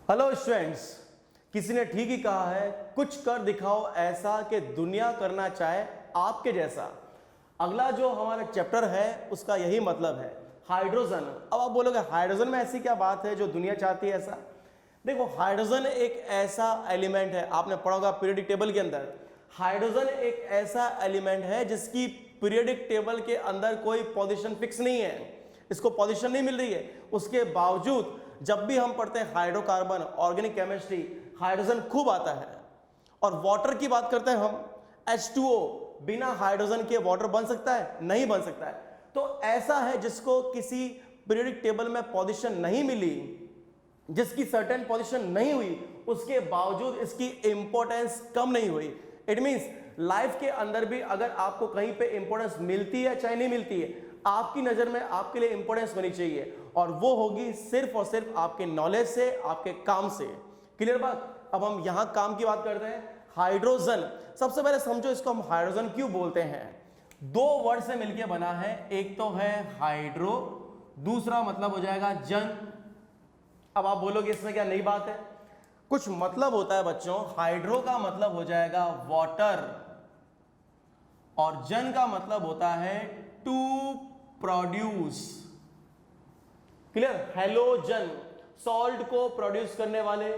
Hello students, किसी ने ठीक ही कहा है, कुछ कर दिखाओ ऐसा कि दुनिया करना चाहे आपके जैसा। अगला जो हमारा चैप्टर है उसका यही मतलब है, हाइड्रोजन। अब आप बोलोगे हाइड्रोजन में ऐसी क्या बात है जो दुनिया चाहती है ऐसा? देखो, हाइड्रोजन एक ऐसा एलिमेंट है, आपने पढ़ा होगा पीरियोडिक टेबल के अंदर। हाइड्रोजन एक ऐसा एलिमेंट है जिसकी पीरियोडिक टेबल के अंदर कोई पोजीशन फिक्स नहीं है, इसको पोजीशन नहीं मिल रही है। उसके बावजूद जब भी हम पढ़ते हैं हाइड्रोकार्बन, ऑर्गेनिक केमिस्ट्री, हाइड्रोजन खूब आता है। और वाटर की बात करते हैं हम, H2O, बिना हाइड्रोजन के वाटर बन सकता है? नहीं बन सकता है। तो ऐसा है जिसको किसी पीरियोडिक टेबल में पोजीशन नहीं मिली, जिसकी सर्टेन पोजीशन नहीं हुई, उसके बावजूद इसकी इंपॉर्टेंस कम नहीं हुई। इट मींस लाइफ के अंदर भी अगर आपको कहीं पे इंपॉर्टेंस मिलती है चाहे नहीं मिलती है, आपकी नजर में आपके लिए इंपॉर्टेंस होनी चाहिए, और वो होगी सिर्फ और सिर्फ आपके नॉलेज से, आपके काम से। क्लियर बात? अब हम यहां काम की बात करते हैं। हाइड्रोजन, सबसे पहले समझो इसको हम हाइड्रोजन क्यों बोलते हैं। दो वर्ड से मिलकर बना है, एक तो है हाइड्रो, दूसरा मतलब हो जाएगा जन। अब आप बोलोगे इसमें क्या नई बात है? कुछ मतलब होता है बच्चों। हाइड्रो का मतलब हो जाएगा वाटर, और जन का मतलब होता है to produce. Clear? Halogen, salt को प्रोड्यूस करने वाले।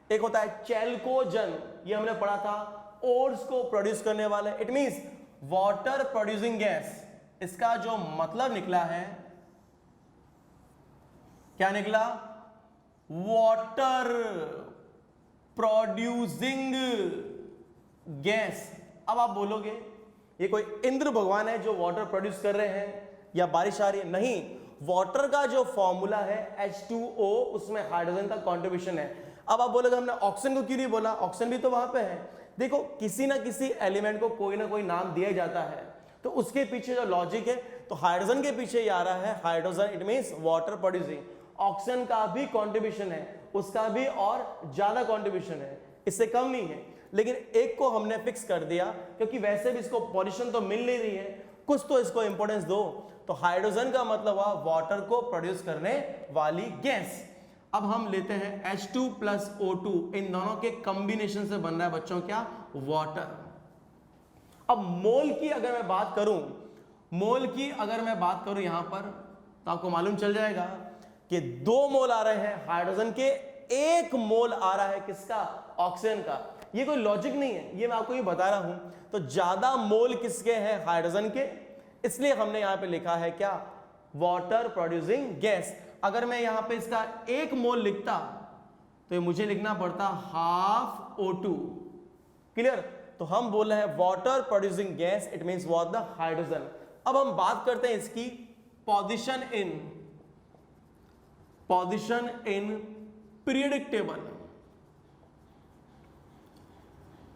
एक होता है चैल्कोजन, ये हमने पढ़ा था, ओर्स को प्रोड्यूस करने वाले। It means water producing gas. इसका जो मतलब निकला है, क्या निकला? Water producing gas. अब आप बोलोगे ये कोई इंद्र भगवान है जो वाटर प्रोड्यूस कर रहे हैं या बारिश आ रही है? नहीं, वाटर का जो फॉर्मूला है H2O, उसमें हाइड्रोजन का कंट्रीब्यूशन है। अब आप बोलोगे हमने ऑक्सीजन को क्यों नहीं बोला? ऑक्सीजन भी तो वहां पे है। देखो, किसी ना किसी एलिमेंट को कोई ना कोई नाम दिया जाता है, तो उसके पीछे जो लॉजिक है, तो हाइड्रोजन के पीछे ये आ रहा है hydrogen, it means water producing. Oxygen का भी कंट्रीब्यूशन है, उसका भी और ज्यादा कंट्रीब्यूशन है, इससे कम नहीं है। लेकिन एक को हमने फिक्स कर दिया क्योंकि वैसे भी इसको पोजीशन तो मिल नहीं रही है, कुछ तो इसको इंपॉर्टेंस दो। तो हाइड्रोजन का मतलब हुआ वाटर को प्रोड्यूस करने वाली गैस। अब हम लेते हैं H2 प्लस O2, इन दोनों के कॉम्बिनेशन से बन रहा है बच्चों क्या? वाटर। अब मोल की अगर मैं बात करूं, मोल की अगर मैं बात करूं यहां पर, तो आपको मालूम चल जाएगा कि 2 मोल आ रहे हैं हाइड्रोजन के, 1 मोल आ रहा है किसका? ऑक्सीजन का। ये कोई लॉजिक नहीं है, ये मैं आपको ये बता रहा हूं। तो ज्यादा मोल किसके हैं? हाइड्रोजन के, इसलिए हमने यहां पे लिखा है क्या? Water producing gas. अगर मैं यहां पे इसका 1 मोल लिखता तो ये मुझे लिखना पड़ता हाफ O2। क्लियर? तो हम बोल रहे हैं water producing gas, it means what? The hydrogen. अब हम बात करते हैं इसकी position in periodic table.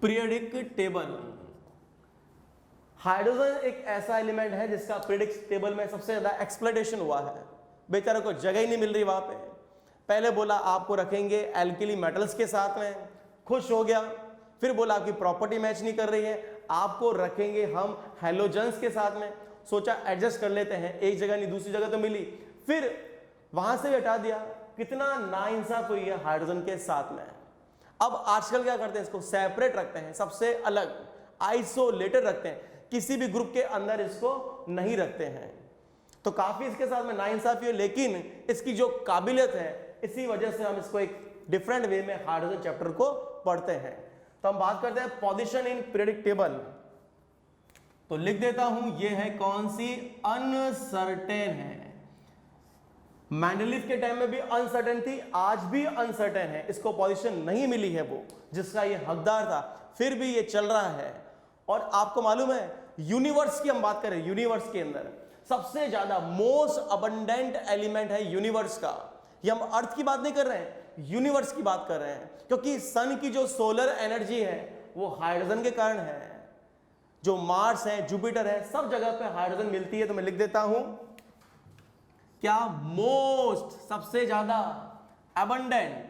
Periodic table, hydrogen एक ऐसा एलिमेंट है जिसका पीरियोडिक टेबल में सबसे ज्यादा एक्सप्लॉइटेशन हुआ है। बेचारों को जगह ही नहीं मिल रही वहां पे। पहले बोला आपको रखेंगे एल्किली मेटल्स के साथ में, खुश हो गया। फिर बोला आपकी प्रॉपर्टी मैच नहीं कर रही है, आपको रखेंगे हम हेलोजेंस के साथ में। सोचा एडजस्ट कर लेते हैं, एक जगह नहीं दूसरी जगह तो मिली, फिर वहां से भी हटा दिया। कितना नाइंसाफ हुई है हाइड्रोजन के साथ में। अब आजकल क्या करते हैं, इसको सेपरेट रखते हैं, सबसे अलग, आइसोलेटेड रखते हैं, किसी भी ग्रुप के अंदर इसको नहीं रखते हैं। तो काफी इसके साथ में नाइंसाफी है, लेकिन इसकी जो काबिलियत है, इसी वजह से हम इसको एक डिफरेंट वे में हाइड्रोजन चैप्टर को पढ़ते हैं। तो हम बात करते हैं पोजीशन इन पीरियोडिक टेबल। तो लिख देता हूं, ये है कौन सी? अनसर्टेन है। मेंडलीव के टाइम में भी अनसर्टेन थी, आज भी अनसर्टेन है, इसको पोजीशन नहीं मिली है वो जिसका ये हकदार था, फिर भी ये चल रहा है। और आपको मालूम है, यूनिवर्स की हम बात करें, यूनिवर्स के अंदर सबसे ज्यादा मोस्ट अबंडेंट एलिमेंट है यूनिवर्स का। ये हम अर्थ की बात नहीं कर रहे हैं, यूनिवर्स की बात कर रहे हैं, क्योंकि सन की जो सोलर एनर्जी है वो हाइड्रोजन के कारण है। जो मार्स है, जुपिटर है, सब जगह पे हाइड्रोजन मिलती है। तो मैं लिख देता हूं क्या? मोस्ट, सबसे ज्यादा, अबंडेंट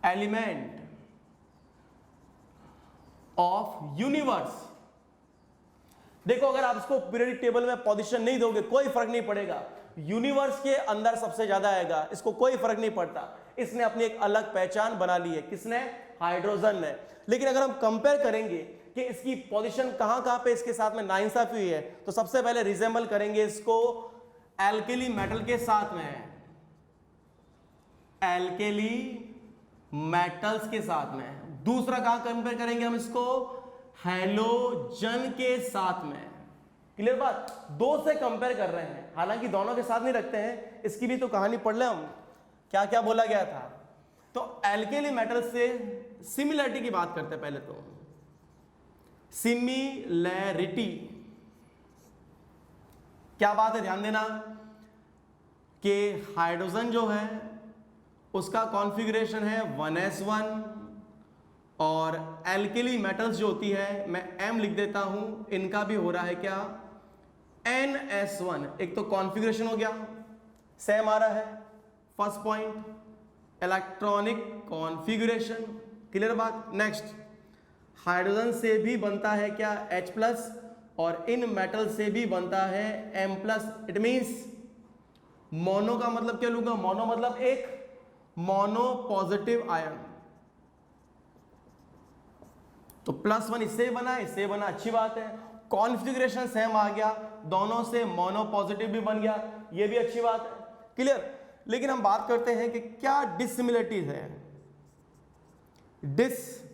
एलिमेंट ऑफ यूनिवर्स। देखो अगर आप इसको पीरियोडिक टेबल में पोजीशन नहीं दोगे कोई फर्क नहीं पड़ेगा, यूनिवर्स के अंदर सबसे ज्यादा आएगा, इसको कोई फर्क नहीं पड़ता। इसने अपनी एक अलग पहचान बना ली है, किसने? हाइड्रोजन ने। लेकिन अगर हम कंपेयर करेंगे कि इसकी पोजीशन कहां कहां पे इसके साथ में नाइंसाफी हुई है, तो सबसे पहले रिजेंबल करेंगे इसको एल्केली मेटल के साथ में, एल्केली मेटल्स के साथ में। दूसरा कहां कंपेयर करेंगे हम इसको? हैलोजन के साथ में। क्लियर बात? दो से कंपेयर कर रहे हैं, हालांकि दोनों के साथ नहीं रखते हैं, इसकी भी तो कहानी पढ़ ले हम, क्या क्या बोला गया था। तो एल्केली मेटल से सिमिलरिटी की बात करते हैं पहले तो, सिमिलैरिटी क्या बात है, ध्यान देना कि हाइड्रोजन जो है उसका कॉन्फ़िगरेशन है 1s1 और एल्केली मेटल्स जो होती है, मैं M लिख देता हूं, इनका भी हो रहा है क्या? NS1। एक तो कॉन्फ़िगरेशन हो गया, सेम आ रहा है, first point electronic configuration. Clear बात? नेक्स्ट, हाइड्रोजन से भी बनता है क्या? H+ और इन मेटल से भी बनता है M+। इट मींस मोनो का मतलब क्या लूंगा? मोनो मतलब एक मोनो पॉजिटिव आयन, तो +1 इससे बना, इससे बना, अच्छी बात है। कॉन्फ़िगरेशन सेम आ गया, दोनों से मोनो पॉजिटिव भी बन गया, ये भी अच्छी बात है। क्लियर? लेकिन हम बात करते हैं कि क्या डिससिमिलरिटीज है, डिससिमिलैरिटी,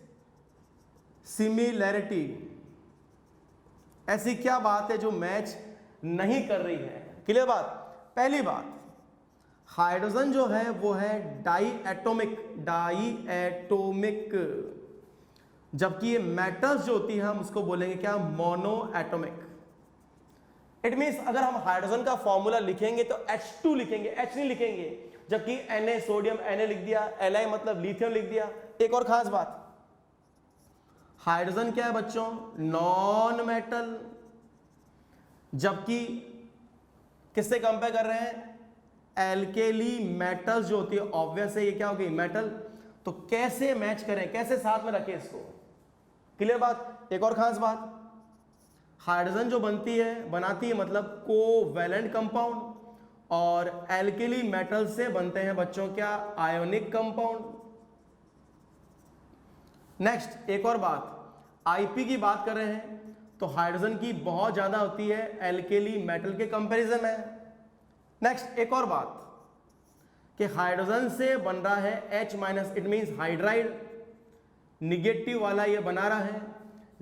ऐसी क्या बात है जो मैच नहीं कर रही है? क्लियर बात? पहली बात, हाइड्रोजन जो है वो है डाईएटॉमिक, जबकि ये मेटल्स जो होती है हम उसको बोलेंगे क्या? Mono atomic. इट मींस अगर हम हाइड्रोजन का फॉर्मूला लिखेंगे तो H2 लिखेंगे, H नहीं लिखेंगे, जबकि Na सोडियम Na लिख दिया, Li मतलब लिथियम लिख दिया। एक और खास बात, हाइड्रोजन क्या है बच्चों? नॉन मेटल, जबकि किससे कंपेयर कर रहे हैं? एल्केली मेटल्स जो होती है, ऑब्वियस है ये क्या हो गई? मेटल। तो कैसे मैच करें, कैसे साथ में रखें इसको? क्लियर बात? एक और खास बात, हाइड्रोजन जो बनाती है मतलब कोवैलेंट कंपाउंड, और एल्केली मेटल से बनते हैं बच्चों क्या? Ionic compound. नेक्स्ट, एक और बात, आईपी की बात कर रहे हैं तो हाइड्रोजन की बहुत ज्यादा होती है एल्केली मेटल के कंपैरिजन में। नेक्स्ट, एक और बात कि हाइड्रोजन से बन रहा है H-, it means hydride, negative वाला ये बना रहा है,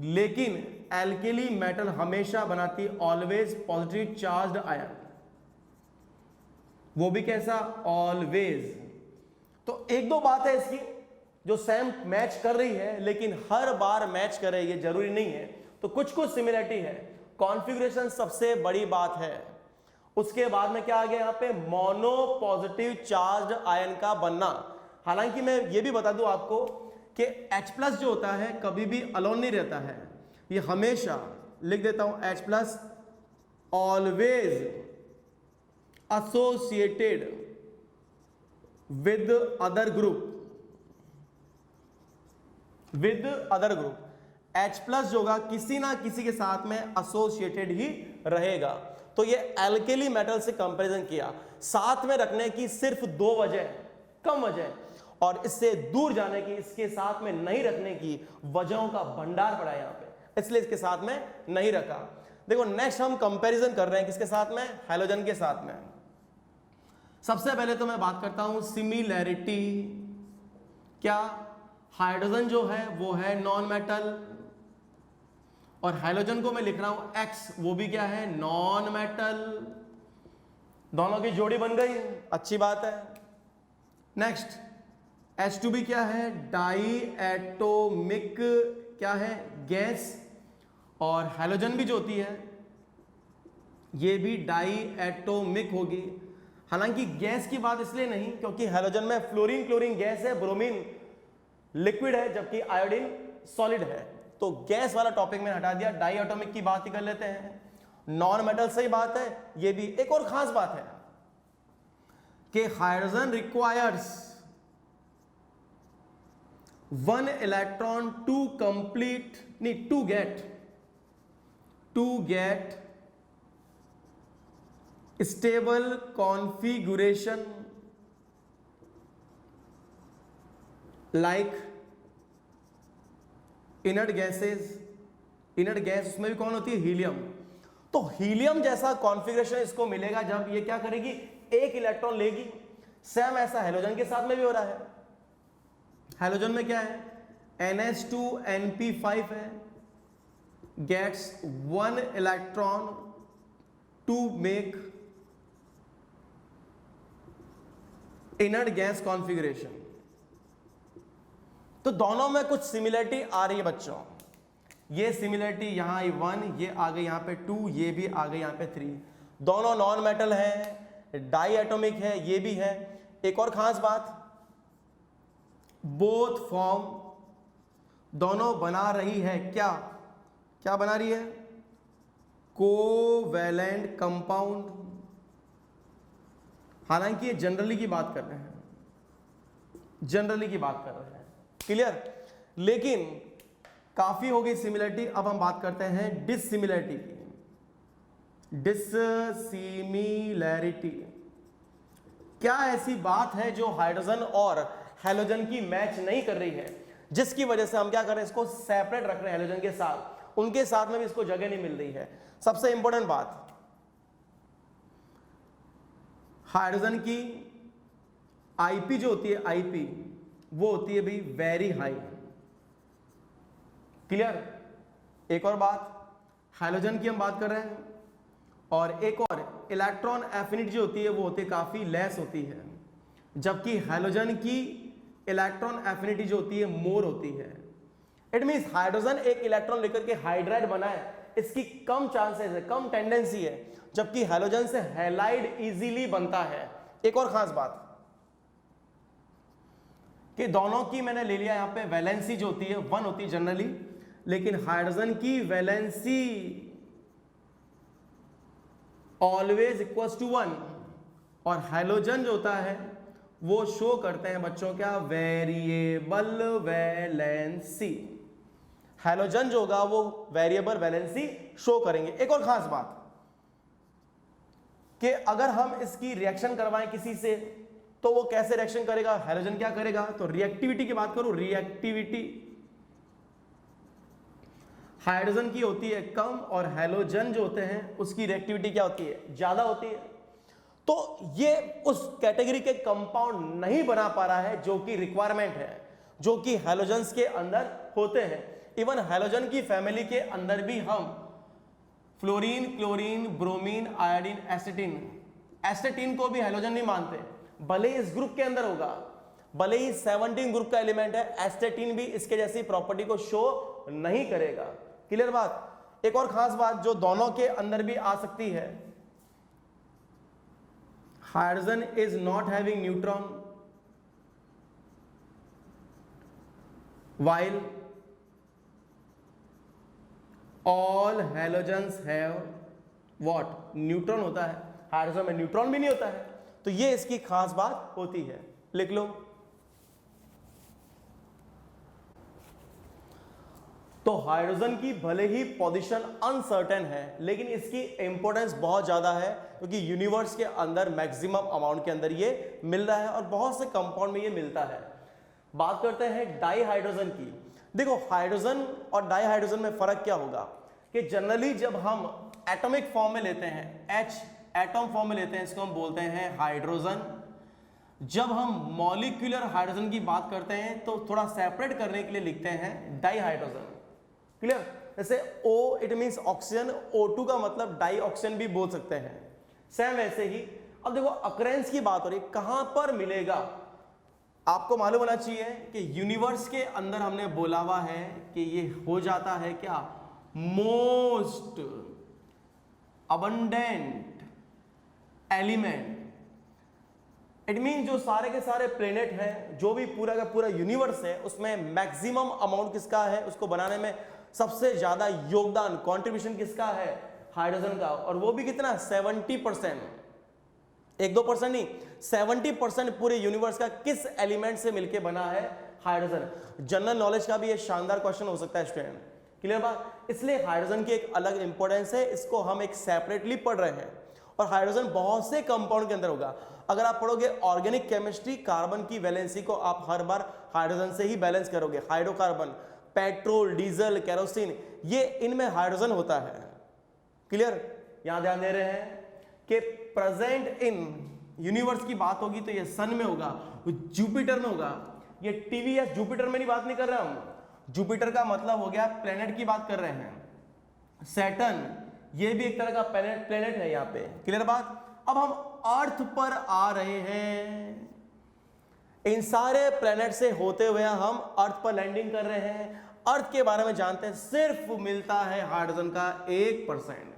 लेकिन एल्केली मेटल हमेशा बनाती ऑलवेज पॉजिटिव चार्ज्ड आयन, वो भी कैसा? ऑलवेज। तो एक दो बात है इसकी जो सेम मैच कर रही है, लेकिन हर बार मैच करे ये जरूरी नहीं है, तो कुछ कुछ सिमिलरिटी है। कॉन्फ़िगरेशन सबसे बड़ी बात है, उसके बाद में क्या आ गया यहाँ पे? मोनो पॉजिटिव चार्ज्ड आयन का बनना। हालांकि मैं ये भी बता दूं आपको कि H+ जो होता है कभी भी अलोन नहीं रहता है, ये हमेशा, लिख देता हूं H+, always associated with other group, H+ जो होगा किसी ना किसी के साथ में एसोसिएटेड ही रहेगा। तो ये एल्केली मेटल से कंपैरिजन किया, साथ में रखने की सिर्फ दो वजह, कम वजह, और इससे दूर जाने की, इसके साथ में नहीं रखने की वजहों का भंडार पड़ा यहां पे, इसलिए इसके साथ में नहीं रखा। देखो नेक्स्ट हम कंपैरिजन कर रहे हैं किसके साथ में? हैलोजन के साथ में। सबसे पहले तो मैं बात करता हूं सिमिलैरिटी। क्या? हाइड्रोजन जो है वो है नॉन मेटल, और हैलोजन को मैं लिख रहा हूं X, वो भी क्या है? Non metal. दोनों की जोड़ी बन गई, अच्छी बात है। नेक्स्ट, H2 भी क्या है? डाईएटॉमिक, क्या है? गैस। और हैलोजन भी जो होती है ये भी डाईएटॉमिक होगी। हालांकि गैस की बात इसलिए नहीं क्योंकि हैलोजन में फ्लोरीन क्लोरीन गैस है, ब्रोमीन लिक्विड है, जबकि आयोडीन सॉलिड है। तो गैस वाला टॉपिक मैंने हटा दिया, डाईएटॉमिक की बात ही कर लेते हैं। नॉन मेटल सही बात है, ये भी। एक और खास बात है कि hydrogen requires 1 electron to to get stable configuration like inert gases. Inert gas उसमें भी कौन होती है? हीलियम। तो हीलियम जैसा कॉन्फ़िगरेशन इसको मिलेगा जब ये क्या करेगी, एक इलेक्ट्रॉन लेगी। सेम ऐसा हेलोजन के साथ में भी हो रहा है। हेलोजन में क्या है? NH2NP5 है, gets 1 electron to make inert gas configuration. तो दोनों में कुछ सिमिलरिटी आ रही है बच्चों। ये सिमिलरिटी यहां आई 1, ये आ गई यहां पे 2, ये भी आ गई यहां पे 3। दोनों नॉन मेटल है, डाई एटॉमिक है, ये भी है। एक और खास बात, बोथ फॉर्म दोनों बना रही है क्या? क्या बना रही है? Covalent compound. हालांकि ये जनरली की बात कर रहे हैं, जनरली की बात कर रहे हैं। क्लियर? लेकिन काफी हो गई सिमिलरिटी। अब हम बात करते हैं डिससिमिलरिटी की। डिससिमिलरिटी क्या ऐसी बात है जो हाइड्रोजन और हैलोजन की मैच नहीं कर रही है, जिसकी वजह से हम क्या कर रहे हैं, इसको सेपरेट रख रहे हैं हैलोजन के साथ, उनके साथ में भी इसको जगह नहीं मिल रही है। सबसे इंपॉर्टेंट बात, हाइड्रोजन की आईपी जो होती है, आईपी वो होती है भाई वेरी हाई। क्लियर? एक और बात, हाइड्रोजन की हम बात कर रहे हैं, और एक और इलेक्ट्रॉन एफिनिटी जो होती है वो होती है काफी लेस होती है, जबकि हाइड्रोजन की इलेक्ट्रॉन एफिनिटी जो होती है मोर होती है। इट मींस हाइड्रोजन एक इलेक्ट्रॉन लेकर के हाइड्राइड बना है, इसकी कम चांसेस है, कम टेंडेंसी है, जबकि हैलोजन से हैलाइड इजीली बनता है। एक और खास बात कि दोनों की मैंने ले लिया यहां पे वैलेंसी जो होती है 1 होती है जनरली, लेकिन हाइड्रोजन की वैलेंसी ऑलवेज इक्वल्स टू 1, और हैलोजन जो होता है वो शो करते हैं बच्चों क्या? Variable valency. हैलोजन जो होगा वो वेरिएबल वैलेंसी शो करेंगे। एक और खास बात कि अगर हम इसकी रिएक्शन करवाएं किसी से तो वो कैसे रिएक्शन करेगा? हैलोजन क्या करेगा? तो रिएक्टिविटी की बात करूं, रिएक्टिविटी हाइड्रोजन की होती है कम, और हैलोजन जो होते हैं उसकी रिएक्टिविटी क्या होती है? ज्यादा होती है। तो ये उस कैटेगरी के कंपाउंड नहीं बना पा रहा है जो कि रिक्वायरमेंट है, जो कि हैलोजन्स के अंदर होते हैं। इवन हैलोजन की फैमिली के अंदर भी हम फ्लोरीन, क्लोरीन, ब्रोमीन, आयोडीन, एस्टेटिन को भी हैलोजन नहीं मानते, भले ही इस ग्रुप के अंदर होगा, भले ही 17 ग्रुप का एलिमेंट है, एस्टेटिन भी इसके जैसी प्रॉपर्टी को शो नहीं करेगा। क्लियर बात? एक और खास बात जो दोनों के अंदर भी आ सकती है, hydrogen is not having neutron while all halogens have what? Neutron होता है। हाइड्रोजन में न्यूट्रॉन भी नहीं होता है। तो ये इसकी खास बात होती है, लिख लो। तो हाइड्रोजन की भले ही पोजीशन अनसर्टेन है, लेकिन इसकी इंपॉर्टेंस बहुत ज्यादा है, क्योंकि यूनिवर्स के अंदर मैक्सिमम अमाउंट के अंदर ये मिल रहा है और बहुत से कंपाउंड में ये मिलता है। बात करते हैं डाई हाइड्रोजन की। देखो, हाइड्रोजन और डाई हाइड्रोजन में फर्क क्या होगा कि जनरली जब हम एटॉमिक फॉर्म में लेते हैं, H एटॉम फॉर्म में लेते हैं, इसको हम बोलते हैं हाइड्रोजन। जब हम मॉलिक्यूलर हाइड्रोजन की बात करते हैं तो थोड़ा सेपरेट करने के लिए लिखते हैं डाई हाइड्रोजन। क्लियर? जैसे O it means oxygen, O2 का मतलब डाई ऑक्सीजन भी बोल सकते हैं। सेम वैसे ही अब देखो अकरेंस की बात हो रही है, कहां पर मिलेगा? आपको मालूम होना चाहिए कि यूनिवर्स के अंदर हमने बोला हुआ है कि ये हो जाता है क्या? Most abundant element. It mean जो सारे के सारे प्लेनेट हैं, जो भी पूरा का पूरा यूनिवर्स है, उसमें मैक्सिमम अमाउंट किसका है? उसको बनाने में सबसे ज्यादा योगदान, कंट्रीब्यूशन किसका है? हाइड्रोजन का। और वो भी कितना? 70%। 1-2% नहीं, 70% पूरे यूनिवर्स का किस एलिमेंट से मिलके बना है? हाइड्रोजन। जनरल नॉलेज का भी ये शानदार क्वेश्चन हो सकता है स्टूडेंट। क्लियर बात? इसलिए हाइड्रोजन की एक अलग इंपॉर्टेंस है, इसको हम एक सेपरेटली पढ़ रहे हैं। और हाइड्रोजन बहुत से कंपाउंड के अंदर होगा। अगर आप पढ़ोगे ऑर्गेनिक केमिस्ट्री, कार्बन की वैलेंसी को आप हर बार हाइड्रोजन से ही बैलेंस करोगे। हाइड्रोकार्बन, पेट्रोल, डीजल, केरोसिन, ये इनमें हाइड्रोजन होता है। क्लियर? यहां ध्यान दे रहे हैं कि प्रेजेंट इन यूनिवर्स की बात होगी तो ये सन में होगा, जुपिटर में होगा। ये टीवीएस जुपिटर में नहीं बात नहीं कर रहे हम, जुपिटर का मतलब हो गया प्लेनेट की बात कर रहे हैं। सैटर्न ये भी एक तरह का प्लेनेट है यहाँ पे। क्लियर बात? अब हम अर्थ पर आ रहे हैं। इन सारे प्लेनेट से होते हुए हम अर्थ पर लैंडिंग कर रहे हैं। अर्थ के बारे में जानते हैं, सिर्फ मिलता है हाइड्रोजन का 1%।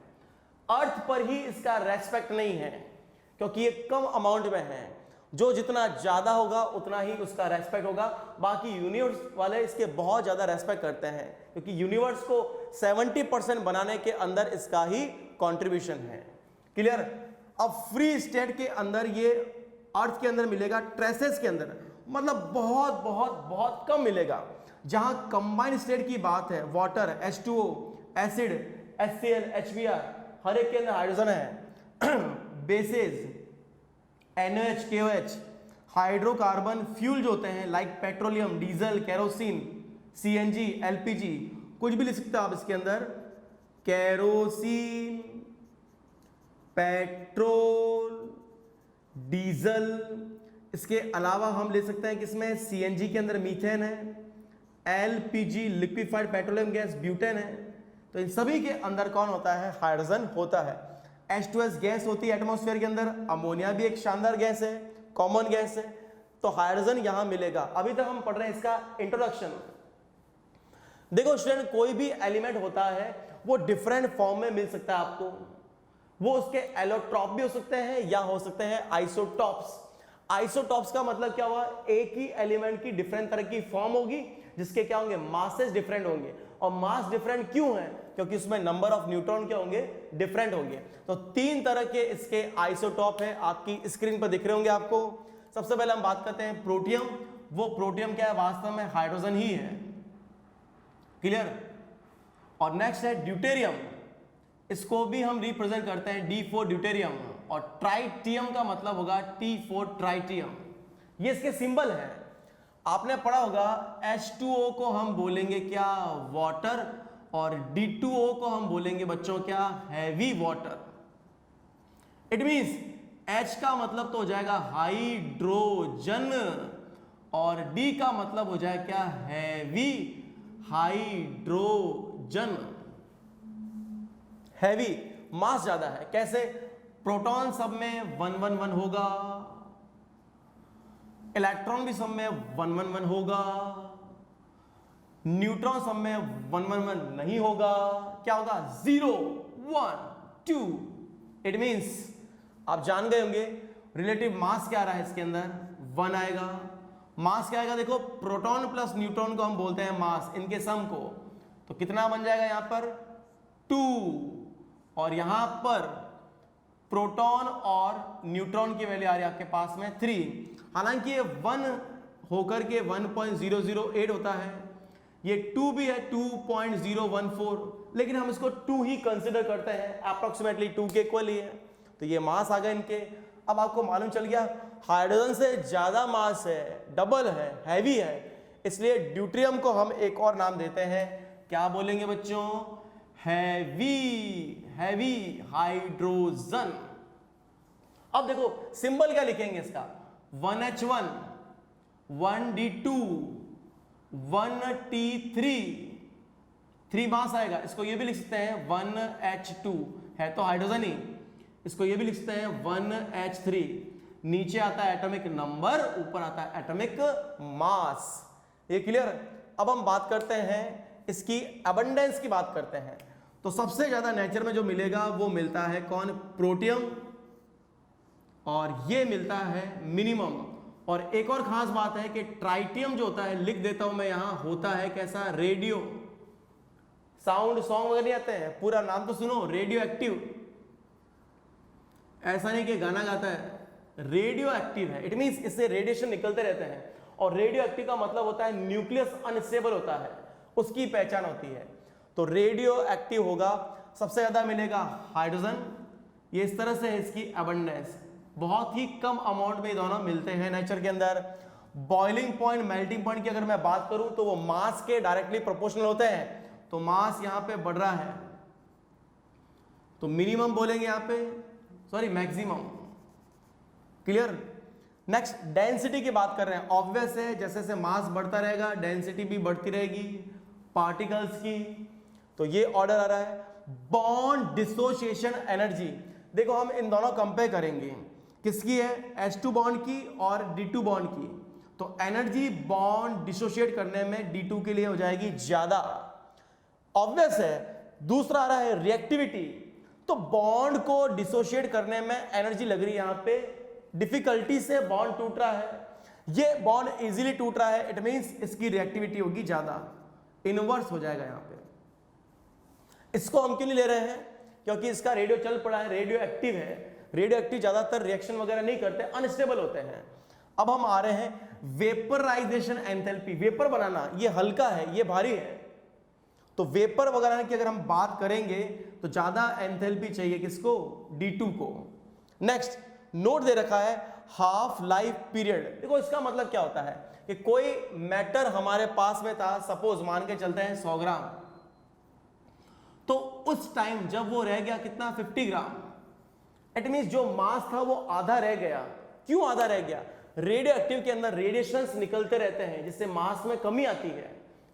अर्थ पर ही इसका रेस्पेक्ट नहीं है क्योंकि ये कम अमाउंट में है। जो जितना ज्यादा होगा उतना ही उसका रेस्पेक्ट होगा। बाकी यूनिवर्स वाले इसके बहुत ज्यादा रेस्पेक्ट करते हैं क्योंकि यूनिवर्स को 70% बनाने के अंदर इसका ही कंट्रीब्यूशन है। क्लियर? अब फ्री स्टेट के अंदर ये अर्थ के अंदर मिलेगा, ट्रेसेस के अंदर मतलब बहुत बहुत बहुत कम मिलेगा। जहां कंबाइंड स्टेट की बात है, water, H2O, acid, HCl, HBr, हर एक के अंदर हाइड्रोजन है। Bases NaOH, KOH, hydrocarbon fuel जो होते हैं like petroleum, diesel, kerosene, CNG, LPG, कुछ भी लिख सकते हो आप इसके अंदर। केरोसिन, पेट्रोल, डीजल, इसके अलावा हम ले सकते हैं किसमें, CNG के अंदर मीथेन है, LPG liquefied petroleum gas, butane है। तो इन सभी के अंदर कौन होता है? हाइड्रोजन होता है। H2S गैस होती है एटमॉस्फेयर के अंदर। अमोनिया भी एक शानदार गैस है, कॉमन गैस है। तो हाइड्रोजन यहां मिलेगा। अभी तक हम पढ़ रहे हैं इसका इंट्रोडक्शन। देखो स्टूडेंट, कोई भी एलिमेंट होता है वो डिफरेंट फॉर्म में मिल सकता है आपको। वो उसके एलोट्रॉप भी हो सकते हैं या हो सकते हैं आइसोटॉप्स। आइसोटॉप्स का मतलब क्या हुआ? एक ही एलिमेंट की डिफरेंट तरह की फॉर्म होगी जिसके क्या होंगे, मासेस डिफरेंट होंगे। और मास डिफरेंट क्यों है? क्योंकि उसमें नंबर ऑफ न्यूट्रॉन क्या होंगे, डिफरेंट होंगे। तो 3 तरह के इसके आइसोटॉप है, आपकी स्क्रीन पर दिख रहे होंगे आपको। सबसे पहले हम बात करते हैं प्रोटियम। वो प्रोटियम क्या है? वास्तव में हाइड्रोजन ही है। क्लियर? और नेक्स्ट है ड्यूटेरियम। इसको भी हम रिप्रेजेंट करते हैं D4 ड्यूटेरियम। और ट्राइटियम का मतलब होगा T4 ट्राइटियम। ये इसके सिंबल है। आपने पढ़ा होगा H2O को हम बोलेंगे क्या? वाटर। और D2O को हम बोलेंगे बच्चों क्या? Heavy water. It means H का मतलब तो हो जाएगा हाइड्रोजन और D का मतलब हो जाएगा क्या? Heavy hydrogen. हैवी, मास ज्यादा है। कैसे? प्रोटॉन सब में 111 होगा, इलेक्ट्रॉन भी सब में 111 होगा, न्यूट्रॉन सब में 111 नहीं होगा। क्या होगा? 0 1 2। इट मींस आप जान गए होंगे रिलेटिव मास क्या आ रहा है इसके अंदर, 1 आएगा। मास क्या आएगा? देखो, प्रोटॉन प्लस न्यूट्रॉन को हम बोलते हैं मास, इनके सम को। तो कितना बन जाएगा यहां पर? 2। और यहां पर प्रोटॉन और न्यूट्रॉन की वैल्यू आ रही है आपके पास में 3। हालांकि ये 1 होकर के 1.008 होता है, ये 2 भी है 2.014, लेकिन हम इसको 2 ही कंसिडर करते हैं, अप्रोक्सीमेटली 2 के इक्वल ही है। तो ये मास आ गए इनके। अब आपको मालूम चल गया हाइड्रोजन से ज्यादा मास है, डबल है, हैवी है। इसलिए ड्यूटेरियम को हम एक और नाम देते हैं, क्या बोलेंगे बच्चों? Heavy hydrogen. अब देखो सिंबल क्या लिखेंगे इसका? 1H1, 1D2, 1T3, 3 मास आएगा। इसको ये भी लिख सकते हैं 1H2, है तो हाइड्रोजन ही। इसको ये भी लिख सकते हैं 1H3। नीचे आता है एटॉमिक नंबर, ऊपर आता है एटॉमिक मास। ये क्लियर? अब हम बात करते हैं इसकी अबंडेंस की बात करते हैं। तो सबसे ज्यादा नेचर में जो मिलेगा वो मिलता है कौन? प्रोटियम। और ये मिलता है मिनिमम। और एक और खास बात है कि ट्राइटियम जो होता है, लिख देता हूं मैं यहां, होता है कैसा? रेडियो। साउंड सॉन्ग वगैरह नहीं आते हैं, पूरा नाम तो सुनो, रेडियो एक्टिव। ऐसा नहीं कि गाना गाता है, रेडियो एक्टिव है। इट मींस इससे रेडिएशन निकलते रहते हैं। और रेडियो एक्टिव का मतलब होता है न्यूक्लियस अनस्टेबल होता है, उसकी पहचान होती है। तो रेडियो एक्टिव होगा, सबसे ज्यादा मिलेगा हाइड्रोजन। ये इस तरह से है इसकी अबंडेंस, बहुत ही कम अमाउंट में दोनों मिलते हैं नेचर के अंदर। बॉइलिंग पॉइंट, मेल्टिंग पॉइंट की अगर मैं बात करूं तो वो मास के डायरेक्टली प्रोपोर्शनल होते हैं, तो मास यहां पे बढ़ रहा है तो मिनिमम बोलेंगे यहां पे, sorry maximum. Clear. Next density की बात कर रहे हैं, ऑब्वियस है जैसे जैसे मास बढ़ता रहेगा डेंसिटी भी बढ़ती रहेगी पार्टिकल्स की। तो ये ऑर्डर आ रहा है। बॉन्ड डिसोसिएशन एनर्जी, देखो हम इन दोनों कंपेयर करेंगे, किसकी है, H2 बॉन्ड की और D2 बॉन्ड की। तो एनर्जी बॉन्ड डिसोशिएट करने में D2 के लिए हो जाएगी ज्यादा, ऑब्वियस है। दूसरा आ रहा है रिएक्टिविटी, तो बॉन्ड को डिसोशिएट करने में एनर्जी लग रही है यहां पे, डिफिकल्टी से बॉन्ड टूट रहा है, ये बॉन्ड इजीली टूट रहा है, इट मींस इसकी रिएक्टिविटी होगी ज्यादा, इनवर्स हो जाएगा यहां पे। इसको हम क्यों नहीं ले रहे हैं, क्योंकि इसका रेडियो चल पड़ा है, रेडियो एक्टिव है। रेडियो एक्टिव ज्यादातर रिएक्शन वगैरह नहीं करते, अनस्टेबल होते हैं। अब हम आ रहे हैं वेपराइजेशन एंथैल्पी, वेपर बनाना, ये हल्का है ये भारी है, तो वेपर वगैरह की अगर हम बात करेंगे तो ज्यादा एंथैल्पी चाहिए किसको, D2 को। नेक्स्ट नोट दे रखा है हाफ लाइफ पीरियड। देखो इसका मतलब क्या होता है कि कोई मैटर हमारे पास में था, सपोज मान के चलते हैं 100 ग्राम, तो उस टाइम जब वो रह गया कितना, 50 ग्राम, इट मींस जो मास था वो आधा रह गया। क्यों आधा रह गया, रेडियो एक्टिव के अंदर रेडिएशंस निकलते रहते हैं जिससे मास में कमी आती है।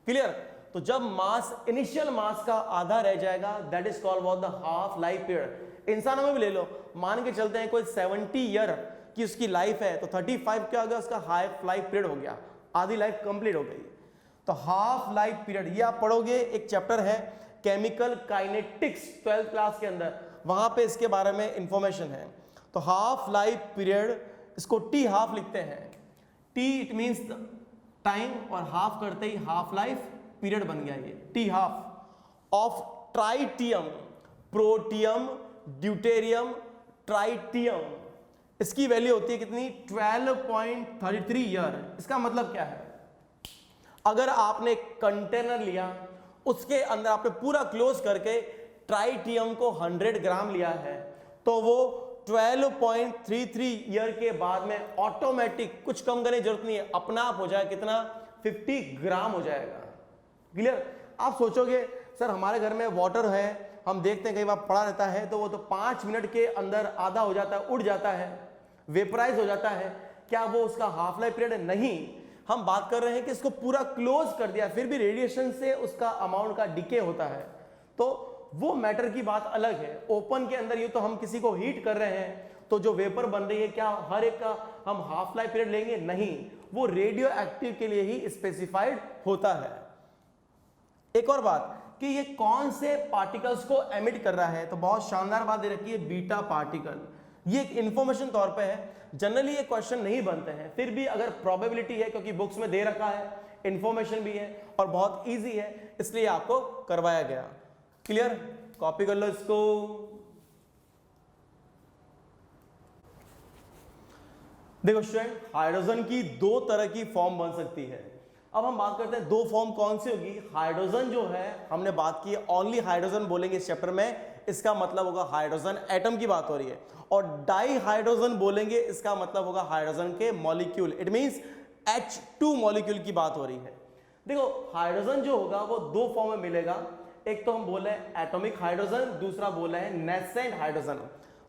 क्लियर। तो जब मास इनिशियल मास का आधा रह जाएगा, that is called what, the half life period. इंसानों में भी ले लो, मान के चलते हैं कोई 70 ईयर की उसकी लाइफ है, तो 35 क्या हो गया, उसका हाफ लाइफ पीरियड हो गया, आधी लाइफ कंप्लीट हो गई। तो हाफ लाइफ पीरियड ये आप पढ़ोगे, एक चैप्टर है केमिकल काइनेटिक्स 12th क्लास के अंदर, वहां पे इसके बारे में इंफॉर्मेशन है। तो हाफ लाइफ पीरियड, इसको T हाफ लिखते हैं, T इट मींस टाइम और हाफ करते ही हाफ लाइफ पीरियड बन गया ये T half of tritium, protium, deuterium, tritium. इसकी वैल्यू होती है कितनी, 12.33 ईयर। इसका मतलब क्या है, अगर आपने कंटेनर लिया, उसके अंदर आपने पूरा क्लोज करके ट्राइटियम को 100 ग्राम लिया है, तो वो 12.33 ईयर के बाद में ऑटोमेटिक, कुछ कम करने की जरूरत नहीं है, अपना आप हो जाए कितना, 50 ग्राम हो जाएगा। क्लियर। आप सोचोगे सर हमारे घर में वाटर है, हम देखते हैं कई बार पड़ा रहता है, तो वो तो 5 मिनट के अंदर आधा हो जाता है, उड़ जाता है, वेपराइज हो जाता है, क्या वो उसका हाफ लाइफ पीरियड है, नहीं। हम बात कर रहे हैं कि इसको पूरा क्लोज कर दिया, फिर भी रेडिएशन से उसका अमाउंट का डिके होता है, तो वो मैटर की बात अलग है। ओपन के अंदर ये तो हम किसी को हीट कर रहे हैं, तो जो वेपर बन रही है, क्या हर एक का हम हाफ लाइफ पीरियड लेंगे, नहीं, वो रेडियो एक्टिव के लिए ही स्पेसिफाइड होता है। एक और बात कि ये कौन से पार्टिकल्स को एमिट कर रहा है, तो बहुत शानदार बात दे रखी है, बीटा पार्टिकल। ये एक इंफॉर्मेशन तौर पे है, जनरली ये क्वेश्चन नहीं बनते हैं, फिर भी अगर प्रोबेबिलिटी है, क्योंकि बुक्स में दे रखा है, इंफॉर्मेशन भी है और बहुत इजी है, इसलिए आपको करवाया गया। क्लियर, कॉपी कर लो इसको। देखो स्टूडेंट, हाइड्रोजन की 2 तरह की फॉर्म बन सकती है। अब हम बात करते हैं 2 फॉर्म कौन सी होगी। हाइड्रोजन जो है, हमने बात की है, ओनली हाइड्रोजन बोलेंगे इस चैप्टर में, इसका मतलब होगा हाइड्रोजन एटम की बात हो रही है। और डाई हाइड्रोजन बोलेंगे, इसका मतलब होगा हाइड्रोजन के molecule, it means H2 molecule की बात हो रही है। देखो हाइड्रोजन जो होगा वो 2 फॉर्म में मिलेगा, एक तो हम बोले हैं एटॉमिक हाइड्रोजन, दूसरा बोला है नेसेंट हाइड्रोजन।